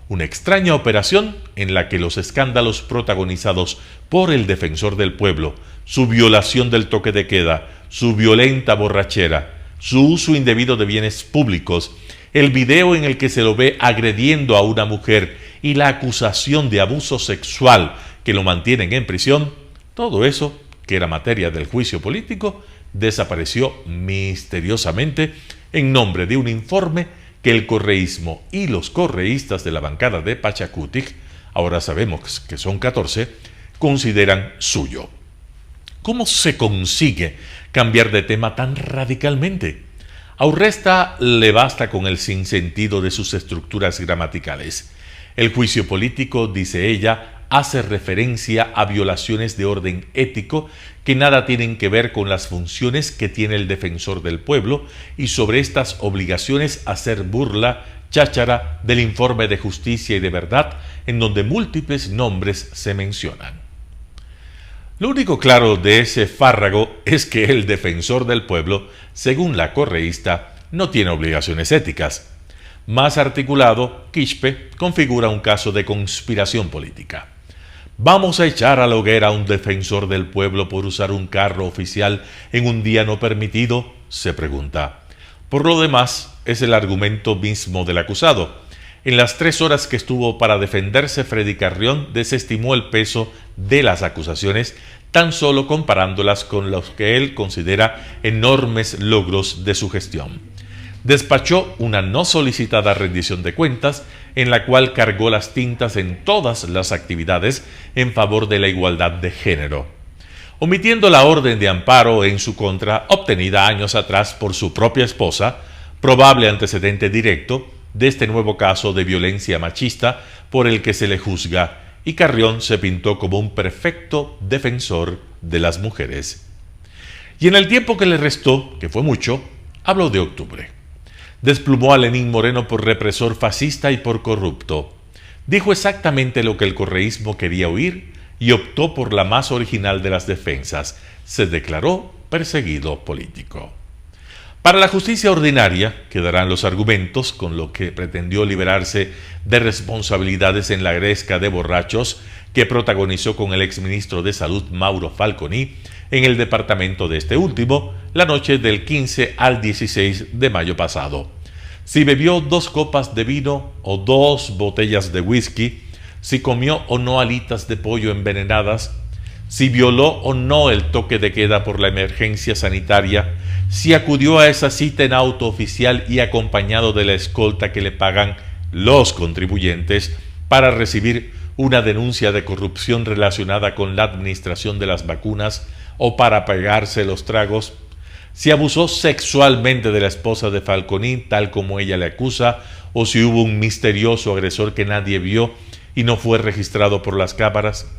Una extraña operación en la que los escándalos protagonizados por el defensor del pueblo, su violación del toque de queda, su violenta borrachera, su uso indebido de bienes públicos, el video en el que se lo ve agrediendo a una mujer y la acusación de abuso sexual que lo mantienen en prisión, todo eso, que era materia del juicio político, desapareció misteriosamente en nombre de un informe que el correísmo y los correístas de la bancada de Pachacutic, ahora sabemos que son 14, consideran suyo. ¿Cómo se consigue cambiar de tema tan radicalmente? A Urresta le basta con el sinsentido de sus estructuras gramaticales. El juicio político, dice ella, hace referencia a violaciones de orden ético que nada tienen que ver con las funciones que tiene el defensor del pueblo y sobre estas obligaciones hacer burla, cháchara del informe de justicia y de verdad en donde múltiples nombres se mencionan. Lo único claro de ese fárrago es que el defensor del pueblo, según la correísta, no tiene obligaciones éticas. Más articulado, Quispe configura un caso de conspiración política. ¿Vamos a echar a la hoguera a un defensor del pueblo por usar un carro oficial en un día no permitido?, se pregunta. Por lo demás, es el argumento mismo del acusado. En las 3 horas que estuvo para defenderse, Freddy Carrión desestimó el peso de las acusaciones, tan solo comparándolas con los que él considera enormes logros de su gestión. Despachó una no solicitada rendición de cuentas en la cual cargó las tintas en todas las actividades en favor de la igualdad de género, omitiendo la orden de amparo en su contra obtenida años atrás por su propia esposa, probable antecedente directo de este nuevo caso de violencia machista por el que se le juzga, y Carrión se pintó como un perfecto defensor de las mujeres. Y en el tiempo que le restó, que fue mucho, habló de octubre. Desplumó a Lenín Moreno por represor fascista y por corrupto. Dijo exactamente lo que el correísmo quería oír y optó por la más original de las defensas. Se declaró perseguido político. Para la justicia ordinaria quedarán los argumentos con los que pretendió liberarse de responsabilidades en la gresca de borrachos que protagonizó con el exministro de Salud Mauro Falconi en el departamento de este último la noche del 15 al 16 de mayo pasado. Si bebió 2 copas de vino o 2 botellas de whisky, si comió o no alitas de pollo envenenadas, si violó o no el toque de queda por la emergencia sanitaria, si acudió a esa cita en auto oficial y acompañado de la escolta que le pagan los contribuyentes para recibir una denuncia de corrupción relacionada con la administración de las vacunas o para pagarse los tragos, si abusó sexualmente de la esposa de Falconi, tal como ella le acusa, o si hubo un misterioso agresor que nadie vio y no fue registrado por las cámaras.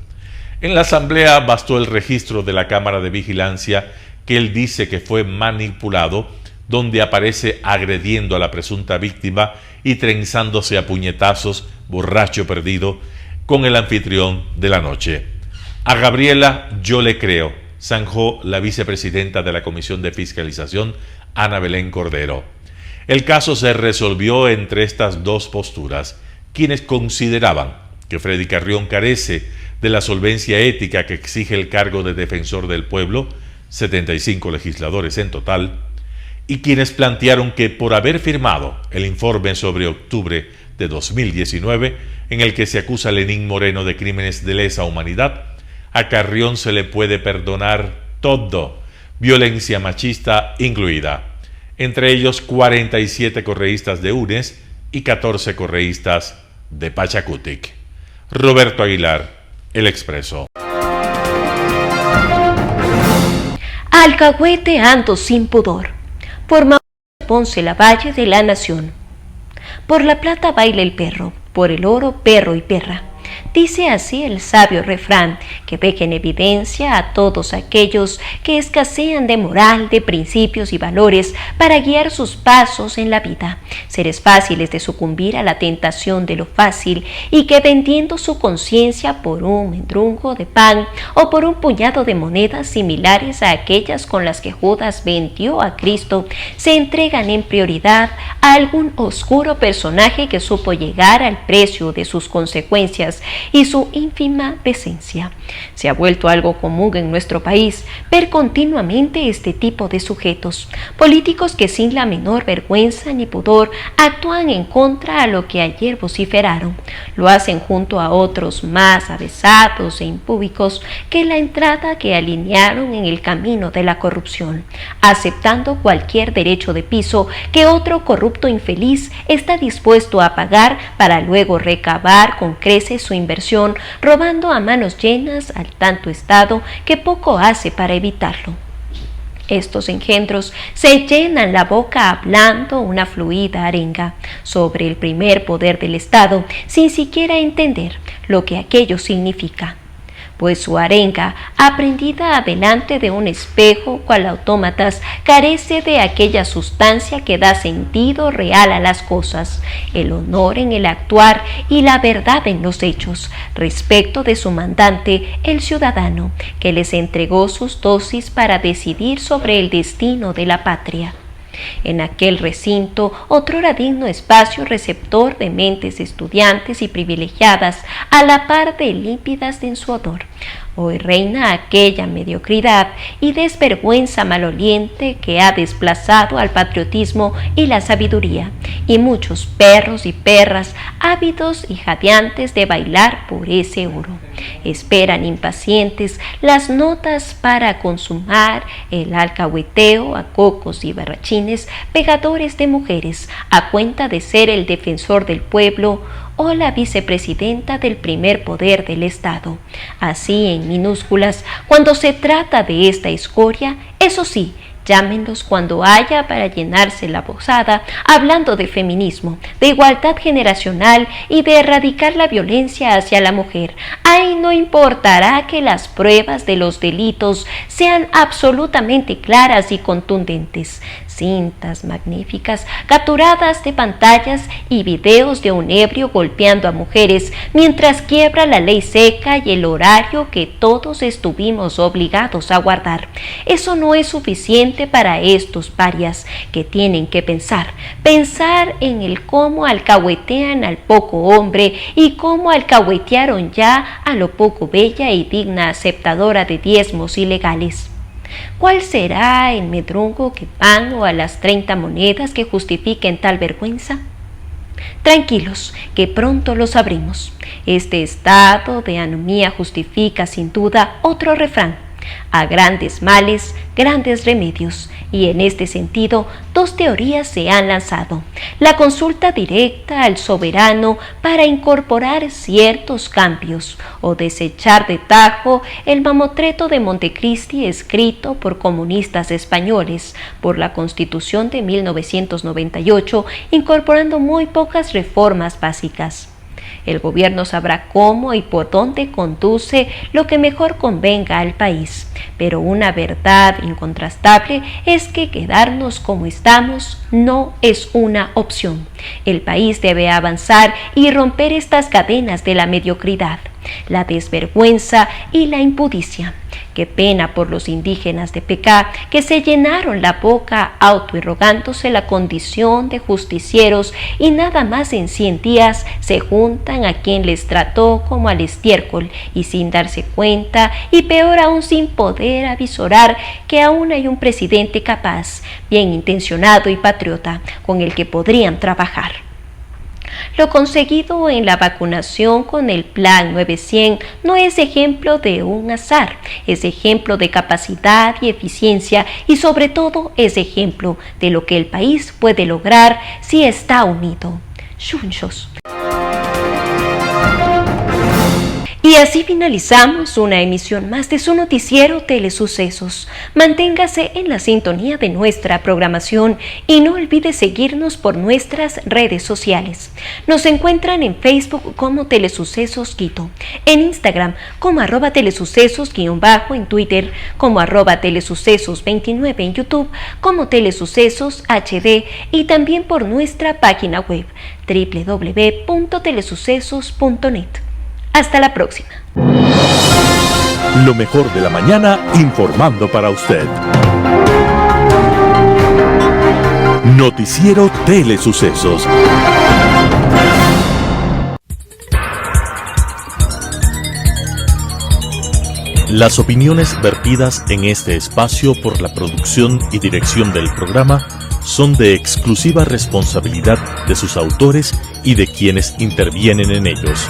En la asamblea bastó el registro de la cámara de vigilancia que él dice que fue manipulado, donde aparece agrediendo a la presunta víctima y trenzándose a puñetazos, borracho perdido, con el anfitrión de la noche. A Gabriela yo le creo, zanjó la vicepresidenta de la Comisión de Fiscalización, Ana Belén Cordero. El caso se resolvió entre estas dos posturas, quienes consideraban que Freddy Carrión carece de la solvencia ética que exige el cargo de defensor del pueblo, 75 legisladores en total, y quienes plantearon que por haber firmado el informe sobre octubre de 2019, en el que se acusa a Lenín Moreno de crímenes de lesa humanidad, a Carrión se le puede perdonar todo, violencia machista incluida, entre ellos 47 correístas de UNES y 14 correístas de Pachacutic. Roberto Aguilar, El Expreso. Alcahuete ando sin pudor. Por Mauricio Ponce Lavalle de La Nación. Por la plata baila el perro, por el oro perro y perra. Dice así el sabio refrán que deja en evidencia a todos aquellos que escasean de moral, de principios y valores para guiar sus pasos en la vida, seres fáciles de sucumbir a la tentación de lo fácil y que vendiendo su conciencia por un mendrugo de pan o por un puñado de monedas similares a aquellas con las que Judas vendió a Cristo, se entregan en prioridad a algún oscuro personaje que supo llegar al precio de sus consecuencias y su ínfima decencia. Se ha vuelto algo común en nuestro país ver continuamente este tipo de sujetos, políticos que sin la menor vergüenza ni pudor actúan en contra a lo que ayer vociferaron. Lo hacen junto a otros más avesados e impúdicos que la entrada que alinearon en el camino de la corrupción, aceptando cualquier derecho de piso que otro corrupto infeliz está dispuesto a pagar para luego recabar con creces su inversión, robando a manos llenas al tanto Estado que poco hace para evitarlo. Estos engendros se llenan la boca hablando una fluida arenga sobre el primer poder del Estado sin siquiera entender lo que aquello significa, pues su arenga, aprendida delante de un espejo cual autómatas, carece de aquella sustancia que da sentido real a las cosas, el honor en el actuar y la verdad en los hechos, respecto de su mandante, el ciudadano, que les entregó sus dosis para decidir sobre el destino de la patria. En aquel recinto, otrora digno espacio receptor de mentes estudiantes y privilegiadas, a la par de límpidas en su odor, hoy reina aquella mediocridad y desvergüenza maloliente que ha desplazado al patriotismo y la sabiduría, y muchos perros y perras ávidos y jadeantes de bailar por ese oro. Esperan impacientes las notas para consumar el alcahueteo a cocos y barrachines pegadores de mujeres a cuenta de ser el defensor del pueblo o la vicepresidenta del primer poder del Estado. Así en minúsculas, cuando se trata de esta escoria, eso sí, llámenlos cuando haya para llenarse la posada, hablando de feminismo, de igualdad generacional y de erradicar la violencia hacia la mujer. Ahí no importará que las pruebas de los delitos sean absolutamente claras y contundentes. Cintas magníficas, capturadas de pantallas y videos de un ebrio golpeando a mujeres mientras quiebra la ley seca y el horario que todos estuvimos obligados a guardar. Eso no es suficiente para estos parias que tienen que pensar en el cómo alcahuetean al poco hombre y cómo alcahuetearon ya a lo poco bella y digna aceptadora de diezmos ilegales. ¿Cuál será el medrungo que van o a las 30 monedas que justifiquen tal vergüenza? Tranquilos, que pronto lo sabremos. Este estado de anomía justifica sin duda otro refrán: a grandes males, grandes remedios, y en este sentido dos teorías se han lanzado: la consulta directa al soberano para incorporar ciertos cambios, o desechar de tajo el mamotreto de Montecristi escrito por comunistas españoles por la Constitución de 1998, incorporando muy pocas reformas básicas. El gobierno sabrá cómo y por dónde conduce lo que mejor convenga al país, pero una verdad incontrastable es que quedarnos como estamos no es una opción. El país debe avanzar y romper estas cadenas de la mediocridad, la desvergüenza y la impudicia, Qué pena por los indígenas de Pecá que se llenaron la boca autoirrogándose la condición de justicieros y nada más en 100 días se juntan a quien les trató como al estiércol y sin darse cuenta y peor aún sin poder avisorar que aún hay un presidente capaz, bien intencionado y patriota con el que podrían trabajar. Lo conseguido en la vacunación con el Plan 900 no es ejemplo de un azar, es ejemplo de capacidad y eficiencia y sobre todo es ejemplo de lo que el país puede lograr si está unido. Shunshos. Y así finalizamos una emisión más de su noticiero Telesucesos. Manténgase en la sintonía de nuestra programación y no olvide seguirnos por nuestras redes sociales. Nos encuentran en Facebook como Telesucesos Quito, en Instagram como @telesucesos_ en Twitter como @telesucesos29, en YouTube como Telesucesos HD y también por nuestra página web www.telesucesos.net. Hasta la próxima. Lo mejor de la mañana informando para usted. Noticiero Telesucesos. Las opiniones vertidas en este espacio por la producción y dirección del programa son de exclusiva responsabilidad de sus autores y de quienes intervienen en ellos.